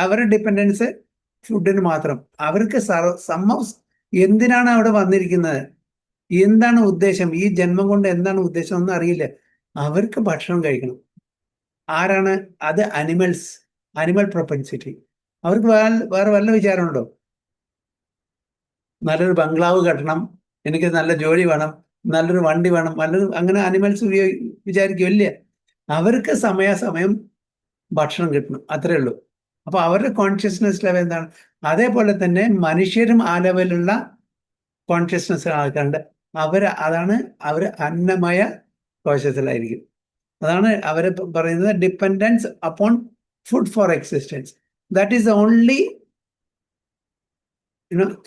S1: അവരുടെ ഡിപ്പെൻഡൻസ് ഫുഡിന് മാത്രം. അവർക്ക് എന്തിനാണ് അവിടെ വന്നിരിക്കുന്നത്, എന്താണ് ഉദ്ദേശം, ഈ ജന്മം കൊണ്ട് എന്താണ് ഉദ്ദേശം ഒന്നും അറിയില്ല. അവർക്ക് ഭക്ഷണം കഴിക്കണം. ആരാണ് അത്? Animal propensity. അവർക്ക് വേറെ വല്ല വിചാരമുണ്ടോ? നല്ലൊരു ബംഗ്ലാവ് കെട്ടണം, എനിക്ക് നല്ല ജോലി വേണം, നല്ലൊരു വണ്ടി വേണം, അങ്ങനെ അനിമൽസ് വിചാരിക്കുമല്ലേ? അവർക്ക് സമയാസമയം ഭക്ഷണം കിട്ടണം, അത്രേ ഉള്ളൂ. അപ്പൊ അവരുടെ കോൺഷ്യസ്നെസ് ലെവൽ എന്താണ്? അതേപോലെ തന്നെ മനുഷ്യരും ആ ലെവലുള്ള കോൺഷ്യസ്നെസ് ആൾക്കാരുണ്ട്. അവർ അന്നമയ കോശത്തിലായിരിക്കും. അതാണ് അവര് പറയുന്നത് dependence upon food for existence. That is the only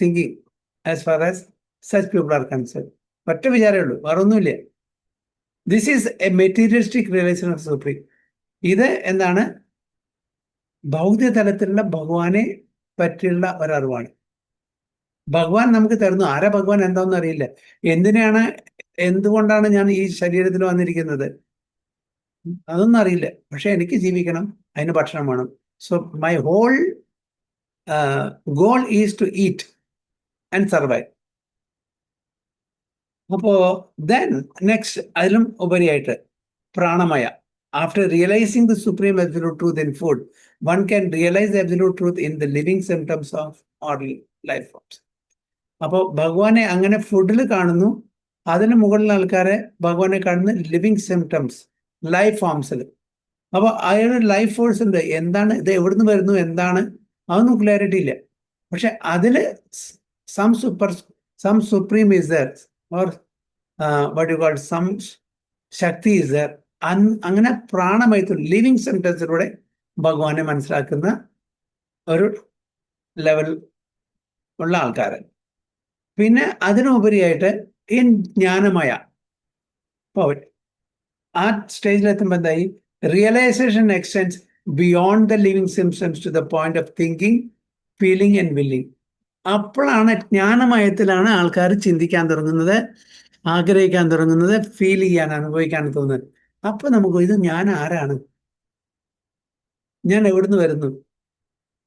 S1: thinking as far as such people are concern. ഒറ്റ വിചാരമേ ഉള്ളൂ, വേറെ ഒന്നുമില്ല. This is a materialistic realization of supreme. ഇത് എന്താണ്? ഭൗതിക തലത്തിലുള്ള ഭഗവാനെ പറ്റിയുള്ള ഒരറിവാണ്. ഭഗവാൻ നമുക്ക് തരുന്നു. ആരാ ഭഗവാൻ എന്താണെന്ന് അറിയില്ല. എന്തുകൊണ്ടാണ് ഞാൻ ഈ ശരീരത്തിൽ വന്നിരിക്കുന്നത് അതൊന്നും അറിയില്ല. പക്ഷെ എനിക്ക് ജീവിക്കണം, അതിന് ഭക്ഷണം വേണം. So my whole goal is to eat and survive. അപ്പോ നെക്സ്റ്റ് അതിലും ഉപരിയായിട്ട് പ്രാണമയ. After realizing the supreme absolute truth in food, one can realize the absolute truth in the living symptoms of all life forms. അപ്പോൾ ഭഗവാനെ അങ്ങനെ ഫുഡിൽ കാണുന്നു, അതിന് മുകളിൽ ആൾക്കാരെ ഭഗവാനെ കാണുന്ന ലിവിങ് സിംറ്റംസ്, ലൈഫ് ഫോംസിൽ. അപ്പോൾ അയാളുടെ ലൈഫ് ഫോഴ്സ് ഉണ്ട്, എന്താണ് ഇത്, എവിടുന്ന് വരുന്നു, എന്താണ്, അതൊന്നും ക്ലാരിറ്റി ഇല്ല. പക്ഷെ അതിൽ some supreme is there, or what you call some ശക്തി ഈസ് ദർ. അങ്ങനെ പ്രാണമയത്തിൽ ലിവിങ് സെന്റൻസിലൂടെ ഭഗവാനെ മനസ്സിലാക്കുന്ന ഒരു ലെവൽ ഉള്ള ആൾക്കാർ. പിന്നെ അതിനുപരിയായിട്ട് ഈ ജ്ഞാനമയ ആ സ്റ്റേജിലെത്തുമ്പോൾ എന്തായി, realization extends beyond the living symptoms to the point of thinking, feeling and willing. അപ്പോഴാണ് ജ്ഞാനമയത്തിലാണ് ആൾക്കാർ ചിന്തിക്കാൻ തുടങ്ങുന്നത്, ആഗ്രഹിക്കാൻ തുടങ്ങുന്നത്, ഫീൽ ചെയ്യാൻ, അനുഭവിക്കാൻ തോന്നുന്നത്. അപ്പൊ നമുക്ക് ഇത് ഞാൻ ആരാണ്, ഞാൻ എവിടുന്ന് വരുന്നു,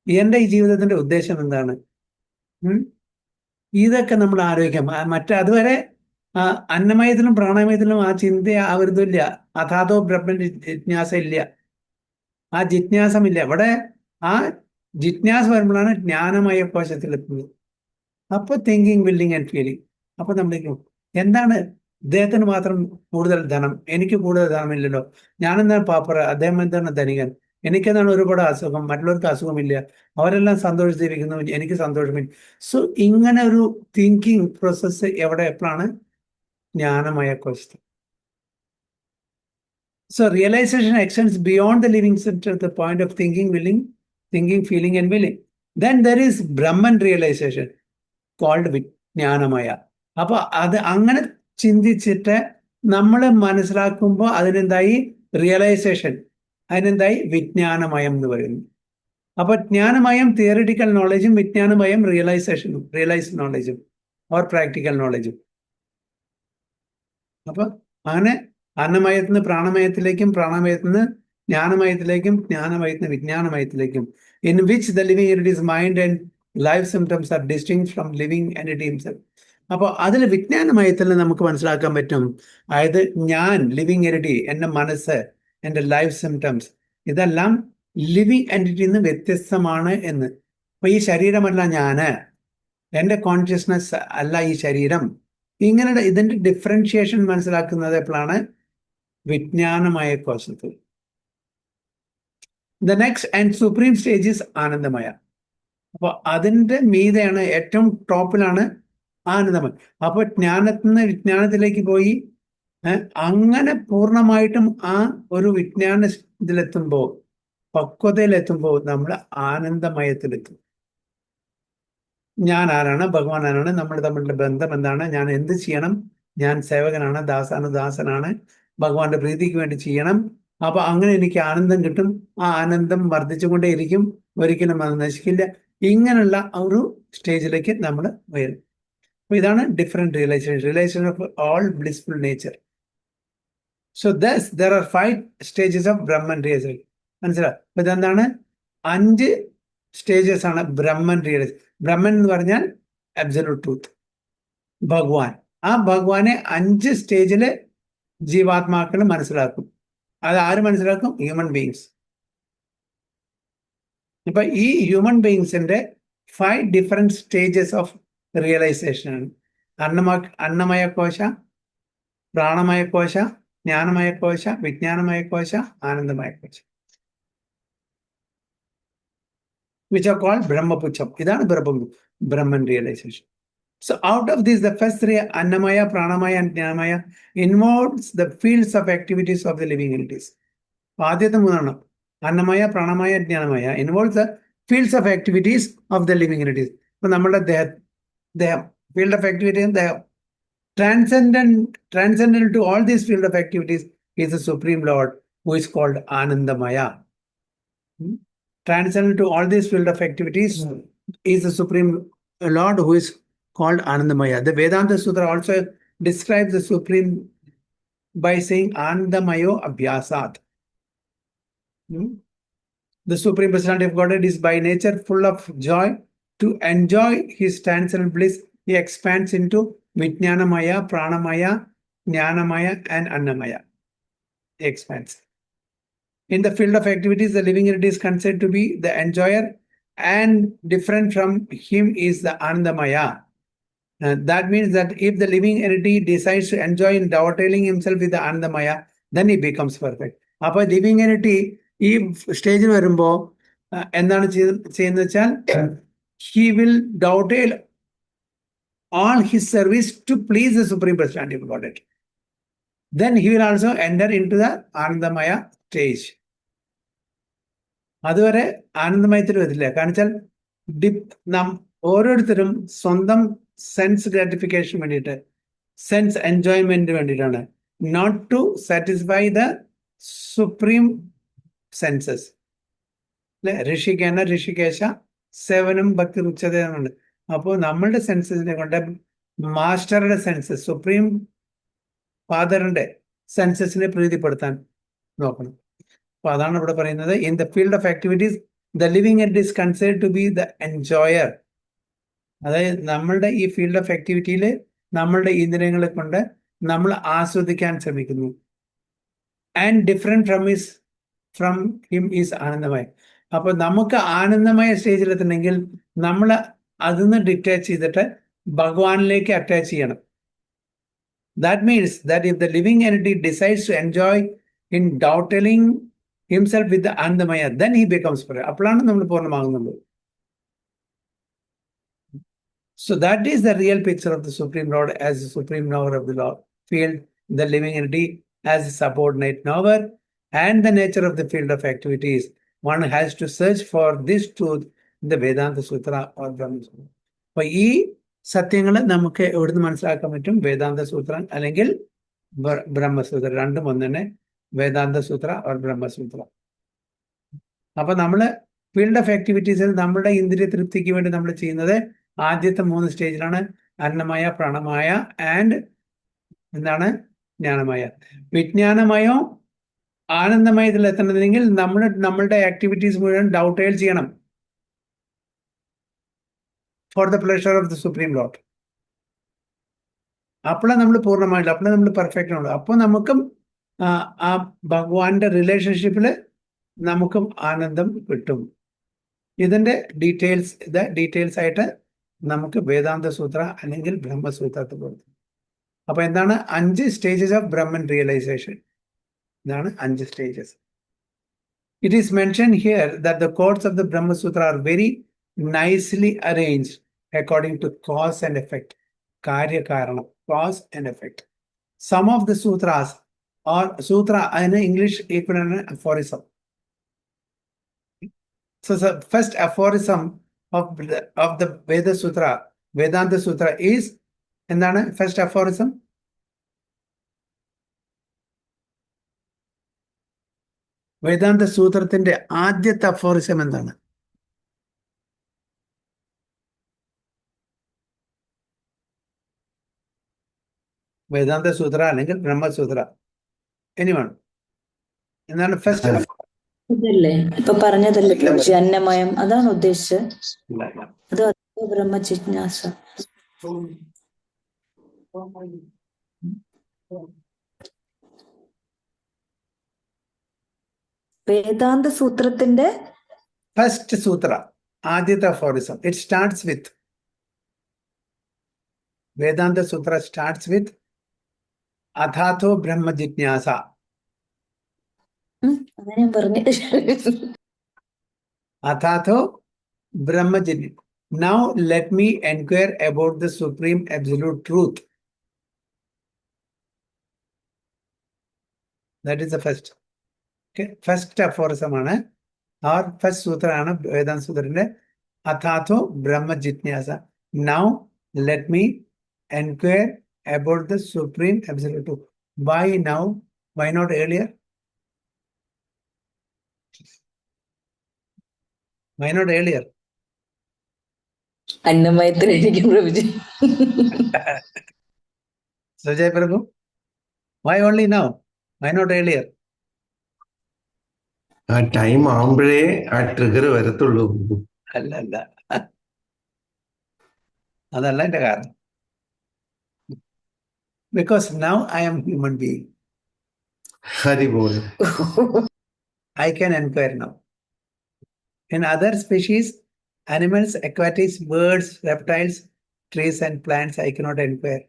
S1: എൻ്റെ ഈ ജീവിതത്തിന്റെ ഉദ്ദേശം എന്താണ്, ഇതൊക്കെ നമ്മൾ ആലോചിക്കാം. അതുവരെ അന്നമയത്തിലും പ്രാണമയത്തിലും ആ ചിന്ത ആവരുതില്ല, അഥാതോ ബ്രഹ്മ ജിജ്ഞാസ ഇല്ല, ആ ജിജ്ഞാസമില്ല. ഇവിടെ ആ ജിജ്ഞാസ വരുമ്പോഴാണ് ജ്ഞാനമയ കോശത്തിലെത്തുന്നത്. അപ്പൊ തിങ്കിങ്, വില്ലിങ് ആൻഡ് ഫീലിംഗ്. അപ്പൊ നമ്മൾക്ക് എന്താണ്, ഇദ്ദേഹത്തിന് മാത്രം കൂടുതൽ ധനം, എനിക്ക് കൂടുതൽ ധനമില്ലല്ലോ, ഞാനെന്താണ് പാപ്പറ, അദ്ദേഹം എന്താണ് ധനികൻ, എനിക്കെന്താണ് ഒരുപാട് അസുഖം, മറ്റുള്ളവർക്ക് അസുഖമില്ല, അവരെല്ലാം സന്തോഷിച്ചിരിക്കുന്നു, എനിക്ക് സന്തോഷമില്ല. സോ ഇങ്ങനെ ഒരു തിങ്കിങ് പ്രോസസ്സ് എപ്പോഴാണ്, ജ്ഞാനമയ കോശത്തിൽ. So realization extends beyond the living center to the point of thinking, feeling and willing. Then there is Brahman realization called Vijnanamaya. അപ്പൊ അത് അങ്ങനെ ചിന്തിച്ചിട്ട് നമ്മൾ മനസ്സിലാക്കുമ്പോൾ അതിനെന്തായി, റിയലൈസേഷൻ, അതിനെന്തായി, വിജ്ഞാനമയം എന്ന് പറയുന്നു. അപ്പൊ ജ്ഞാനമയം തിയറിറ്റിക്കൽ നോളജും, വിജ്ഞാനമയം റിയലൈസേഷനും, റിയലൈസ്ഡ് നോളജും ഓർ പ്രാക്ടിക്കൽ നോളജും. അപ്പൊ അങ്ങനെ അന്നമയത്തിന് പ്രാണമയത്തിലേക്കും, പ്രാണമയത്തിന് ജ്ഞാനമയത്തിലേക്കും, ജ്ഞാനമയത്തിന് വിജ്ഞാനമയത്തിലേക്കും. In which the living entities mind and life symptoms are distinct from living entity himself. അപ്പോൾ അതിൽ വിജ്ഞാനമയത്തിൽ നമുക്ക് മനസ്സിലാക്കാൻ പറ്റും, അതായത് ഞാൻ ലിവിങ് എൻറ്റിറ്റി, എൻ്റെ മനസ്സ്, എൻ്റെ ലൈഫ് സിംറ്റംസ്, ഇതെല്ലാം ലിവിങ് എൻറ്റിറ്റിയിൽ നിന്ന് വ്യത്യസ്തമാണ് എന്ന്. അപ്പൊ ഈ ശരീരമല്ല ഞാന്, എൻ്റെ കോൺഷ്യസ്നസ് അല്ല ഈ ശരീരം, ഇങ്ങനെ ഇതിന്റെ ഡിഫറൻഷിയേഷൻ മനസ്സിലാക്കുന്നത് എപ്പോഴാണ്, വിജ്ഞാനമയ കോശത്തിൽ. The next and supreme stage is anandamaya. അപ്പൊ അതിന്റെ മീതെയാണ്, ഏറ്റവും ടോപ്പിലാണ് ആനന്ദമയം. അപ്പൊ ജ്ഞാനത്തിന് വിജ്ഞാനത്തിലേക്ക് പോയി, അങ്ങനെ പൂർണ്ണമായിട്ടും ആ ഒരു വിജ്ഞാന ഇതിലെത്തുമ്പോൾ, പക്വതയിലെത്തുമ്പോൾ നമ്മൾ ആനന്ദമയത്തിലെത്തും. ഞാൻ ആരാണ്, ഭഗവാൻ ആരാണ്, നമ്മൾ തമ്മിലുള്ള ബന്ധം എന്താണ്, ഞാൻ എന്ത് ചെയ്യണം, ഞാൻ സേവകനാണ്, ദാസനാണ്, ഭഗവാന്റെ പ്രീതിക്ക് വേണ്ടി ചെയ്യണം. അപ്പൊ അങ്ങനെ എനിക്ക് ആനന്ദം കിട്ടും, ആ ആനന്ദം വർദ്ധിച്ചുകൊണ്ടേയിരിക്കും, ഒരിക്കലും അത് നശിക്കില്ല. ഇങ്ങനെയുള്ള ഒരു സ്റ്റേജിലേക്ക് നമ്മൾ വരും. അപ്പൊ ഇതാണ് different realization of all blissful nature. So thus there are 5 stages of Brahman realization. മനസ്സിലായി? അപ്പൊ ഇതെന്താണ്, 5 സ്റ്റേജസ് ആണ് ബ്രഹ്മൻ റിയലൈസേഷൻ. ബ്രഹ്മൻ എന്ന് പറഞ്ഞാൽ അബ്സല്യൂട്ട് ട്രൂത്ത്, ഭഗവാൻ. ആ ഭഗവാനെ 5 സ്റ്റേജില് ജീവാത്മാക്കൾ മനസ്സിലാക്കും. അത് ആര് മനസ്സിലാക്കും? Human beings. ഇപ്പൊ ഈ ഹ്യൂമൻ ബീങ്സിന്റെ 5 ഡിഫറെന്റ് സ്റ്റേജസ് ഓഫ് റിയലൈസേഷൻ ആണ്. അന്നമയ കോശ, പ്രാണമയ കോശ, ജ്ഞാനമയ കോശ, വിജ്ഞാനമയ കോശ, ആനന്ദമയ കോശ, which are called Brahmapucham. ഇതാണ് Brahman realization. So out of these, the first 3, Annamaya, Pranamaya and Jnanamaya, involves the fields of activities of the living entities. ആദ്യത്തെ 3 Annamaya, Pranamaya, Jnanamaya involves the fields of activities of the living entities. അപ്പൊ നമ്മുടെ ദേഹം field of activity, and ദേഹം transcendent to all these field of activities is the Supreme Lord, who is called Anandamaya. Transcendent to all these field of activities is the Supreme Lord, who is called Anandamaya. The Vedanta Sutra also describes the Supreme by saying Anandamayo Abhyasat. The Supreme Personality of Godhead is by nature full of joy. To enjoy his transcendent bliss, he expands into Vijnanamaya, Pranamaya, Jnanamaya and Annamaya. He expands. In the field of activities, the living entity is considered to be the enjoyer, and different from him is the Anandamaya. That means that if the living entity decides to enjoy in dovetailing himself with the Anandamaya, then he becomes perfect. അപ്പോൾ living entity ഈ സ്റ്റേജിൽ വരുമ്പോൾ എന്താണ് ചെയ്യുന്നത് വെച്ചാൽ he will dovetail all his service to please the Supreme Personality of Godhead. Then he will also enter into the Anandamaya stage. അതുവരെ ആനന്ദമയത്തിൽ വരില്ല. കാരണം വെച്ചാൽ ഓരോരുത്തരും സ്വന്തം സെൻസ് ഗ്രാറ്റിഫിക്കേഷൻ വേണ്ടിയിട്ട്, സെൻസ് എൻജോയ്മെന്റിന് വേണ്ടിയിട്ടാണ്, not to satisfy the supreme senses. അല്ലെ, ഋഷികേന ഋഷികേശ സേവനം ഭക്തി ഉച്ചതയുണ്ട്. അപ്പോൾ നമ്മളുടെ സെൻസസിനെ കൊണ്ട് മാസ്റ്ററുടെ സെൻസസ്, സുപ്രീം ഫാദറിന്റെ സെൻസസിനെ പ്രീതിപ്പെടുത്താൻ നോക്കണം. അപ്പൊ അതാണ് ഇവിടെ പറയുന്നത്. In the field of activities the living entity is considered to be the enjoyer. അതായത് നമ്മളുടെ ഈ ഫീൽഡ് ഓഫ് ആക്ടിവിറ്റിയിൽ നമ്മളുടെ ഇന്ദ്രിയങ്ങളെ കൊണ്ട് നമ്മൾ ആസ്വദിക്കാൻ ശ്രമിക്കുന്നു. And different from him is anandamaya. അപ്പൊ നമുക്ക് ആനന്ദമയ സ്റ്റേജിലെത്തണമെങ്കിൽ നമ്മൾ അതിന്ന് ഡിറ്റാച്ച് ചെയ്തിട്ട് ഭഗവാനിലേക്ക് അറ്റാച്ച് ചെയ്യണം. That means that if the living entity decides to enjoy in dovetailing himself with the Anandamaya, then he becomes pure. അപ്പോഴാണ് നമ്മൾ പൂർണ്ണമാകുന്നത്. So that is the real picture of the Supreme Lord as the Supreme Knower of the Lord field, the living entity as a subordinate knower, and the nature of the field of activities. One has to search for this truth in the Vedanta Sutra or Brahma Sutra. അപ്പോൾ ഈ സത്യങ്ങൾ നമുക്ക് എവിടുന്ന് മനസ്സിലാക്കാൻ പറ്റും? വേദാന്ത സൂത്ര അല്ലെങ്കിൽ ബ്രഹ്മസൂത്ര. രണ്ടും ഒന്ന് തന്നെ, വേദാന്ത സൂത്ര ഓർ ബ്രഹ്മസൂത്ര. അപ്പൊ നമ്മള് ഫീൽഡ് ഓഫ് ആക്ടിവിറ്റീസിൽ നമ്മുടെ ഇന്ദ്രിയ തൃപ്തിക്ക് വേണ്ടി നമ്മൾ ചെയ്യുന്നത് ആദ്യത്തെ 3 സ്റ്റേജിലാണ്: അന്നമയ, പ്രാണമയ ആൻഡ് എന്താണ്, ജ്ഞാനമയ. വിജ്ഞാനമയോ ആനന്ദമയത്തിൽ എത്തണമെങ്കിൽ നമ്മളുടെ ആക്ടിവിറ്റീസ് മുഴുവൻ ഡൗട്ടൈൽ ചെയ്യണം for the pleasure of the Supreme Lord. അപ്പോഴാണ് നമ്മൾ പൂർണ്ണമായില്ല, അപ്പോഴാണ് നമ്മൾ പെർഫെക്റ്റ് ആണല്ലോ. അപ്പോൾ നമുക്കും ആ ഭഗവാന്റെ റിലേഷൻഷിപ്പിൽ നമുക്കും ആനന്ദം കിട്ടും. ഇതിന്റെ ഡീറ്റെയിൽസ് ആയിട്ട് നമുക്ക് വേദാന്ത സൂത്ര അല്ലെങ്കിൽ ബ്രഹ്മസൂത്രത്തിൽ കൊടുക്കും. അപ്പൊ എന്താണ് 5 സ്റ്റേജസ് ഓഫ് ബ്രഹ്മൻ റിയലൈസേഷൻ? ഇതാണ് 5 stages. It is mentioned here that the chords of the Brahma Sutra are very nicely arranged according to cause and effect. Karya Karana, cause and effect. Some of the sutras or sutra in English equivalent aphorism. So the first aphorism of the Veda Sutra, Vedanta Sutra is, എന്താണ് first aphorism? വേദാന്ത സൂത്രത്തിന്റെ ആദ്യത്തെ aphorism എന്താണ്? വേദാന്ത സൂത്ര അല്ലെങ്കിൽ Brahma Sutra, anyone? എന്താണ് first?
S4: ഇതല്ലേ ഇപ്പൊ പറഞ്ഞതല്ലേ അന്നമയം, അതാണ് ഉദ്ദേശിച്ചത്? അത് ബ്രഹ്മജിജ്ഞാസ. വേദാന്ത സൂത്രത്തിന്റെ
S1: ഫസ്റ്റ് സൂത്ര, ആദ്യത്തെ aphorism. It starts with Vedanta sutra starts with athato Brahma jijnasa.
S4: അങ്ങനെ പറഞ്ഞിട്ട്
S1: അഥാതോ ബ്രഹ്മ ജിജ്ഞാസ. Now let me inquire about the supreme absolute truth. That is the first. Okay, first aphorism ആണ്, or first sutra ആണ് വേദാന്ത സൂത്രത്തിന്റെ അഥാതോ ബ്രഹ്മ ജിജ്ഞാസ. Now let me inquire about the supreme absolute truth. Why now? Why not earlier? Why not earlier?
S4: അന്നമയത്തിലിരിക്കും Prabhuji.
S1: Sujay Prabhu, why only now? Why not earlier?
S5: ആ time ആവുമ്പോഴേ ആ trigger വരത്തുള്ളൂ.
S1: അല്ല, അതല്ല എന്റെ കാരണം. Because now I am human being.
S5: Hari ball.
S1: I can inquire now. In other species, animals, aquatics, birds, reptiles, trees and plants, I cannot inquire.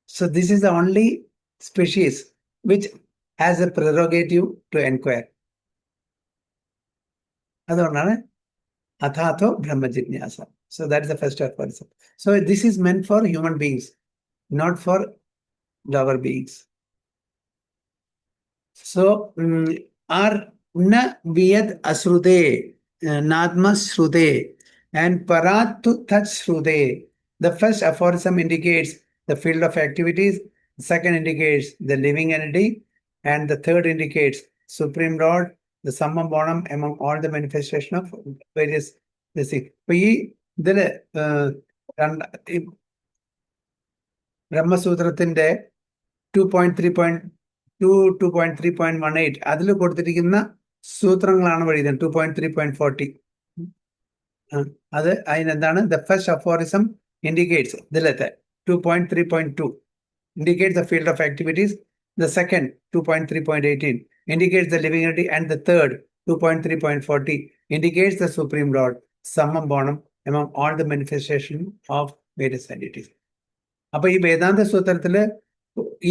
S1: So this is the only species which has a prerogative to inquire. Adonana Athato Brahma Jignasa. So that is the first aphorism. So this is meant for human beings, not for lower beings. So are na viyad asrude, nadma shrude, and paratu tat shrude. The first aphorism indicates the field of activities, the second indicates the living entity, and the third indicates Supreme Lord, the summum bonum among all the manifestation of various basic. ബ്രഹ്മസൂത്രത്തിന്റെ 2.3.2 2.3.18 അതിൽ കൊടുത്തിരിക്കുന്ന സൂത്രങ്ങളാണ് എഴുതുന്നത്. 2.3.40 അത് അതിനെന്താണ്? The first aphorism indicates ഇതിലത്തെ 2.3.2 indicates the field of activities. The second 2.3.18 indicates the living entity, and the third 2.3.40 indicates the Supreme Lord, summum bonum among all the manifestation of various entities. അപ്പൊ ഈ വേദാന്ത സൂത്രത്തില്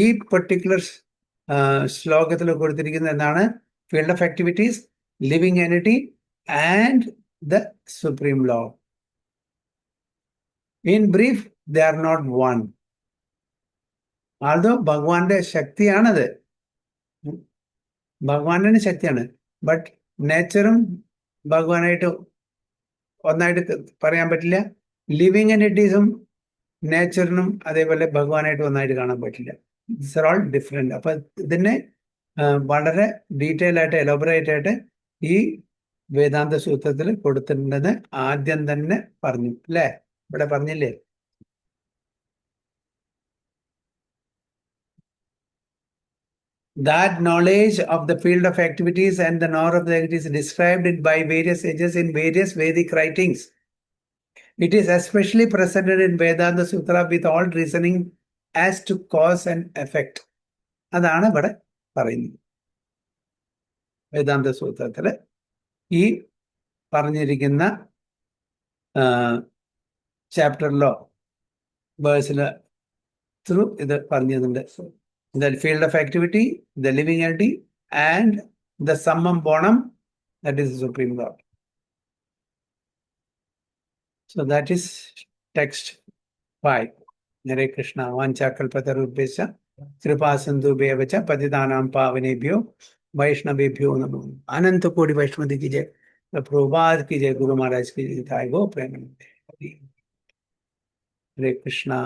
S1: ഈ particular ശ്ലോകത്തിൽ കൊടുത്തിരിക്കുന്ന എന്താണ്? Field of activities, living entity and the supreme lord. In brief, they are not one. Although ഭഗവാന്റെ ശക്തിയാണത്, ഭഗവാന്റെ ശക്തിയാണ്. ബട്ട് നേച്ചറും ഭഗവാനായിട്ട് ഒന്നായിട്ട് പറയാൻ പറ്റില്ല. ലിവിങ് എൻറ്റിറ്റീസും നേച്ചറിനും അതേപോലെ ഭഗവാനായിട്ട് ഒന്നായിട്ട് കാണാൻ പറ്റില്ല. It's are all different. അപ്പൊ ഇതിനെ വളരെ ഡീറ്റെയിൽ ആയിട്ട് എലോബറേറ്റ് ആയിട്ട് ഈ വേദാന്ത സൂത്രത്തിൽ കൊടുത്തിട്ടുണ്ടെന്ന് ആദ്യം തന്നെ പറഞ്ഞു അല്ലേ? ഇവിടെ പറഞ്ഞില്ലേ? That knowledge of the field of activities and the knower of the activities described it by various sages in various Vedic writings. It is especially presented in Vedanta Sutra with all reasoning as to cause and effect. അതാണ് ഇവിടെ പറയുന്നത്. വേദാന്ത സൂത്രത്തില് ഈ പറഞ്ഞിരിക്കുന്ന ചാപ്റ്ററിലോ വേഴ്സില് through ഇത് പറഞ്ഞിട്ടുണ്ട്. The field of activity, the living entity, and the summum bonum, that is the Supreme Lord. So that is text 5. Hare Krishna. Vancha kalpatarubhesya kripa sindhubhyevacha patitanam pavanebhyo vaishnavebhyo namo. Ananta kodi Vaishnava ki jai. Prabhupada ki jai. Guru Maharaj ki jai. Go Premanande. Hare Krishna.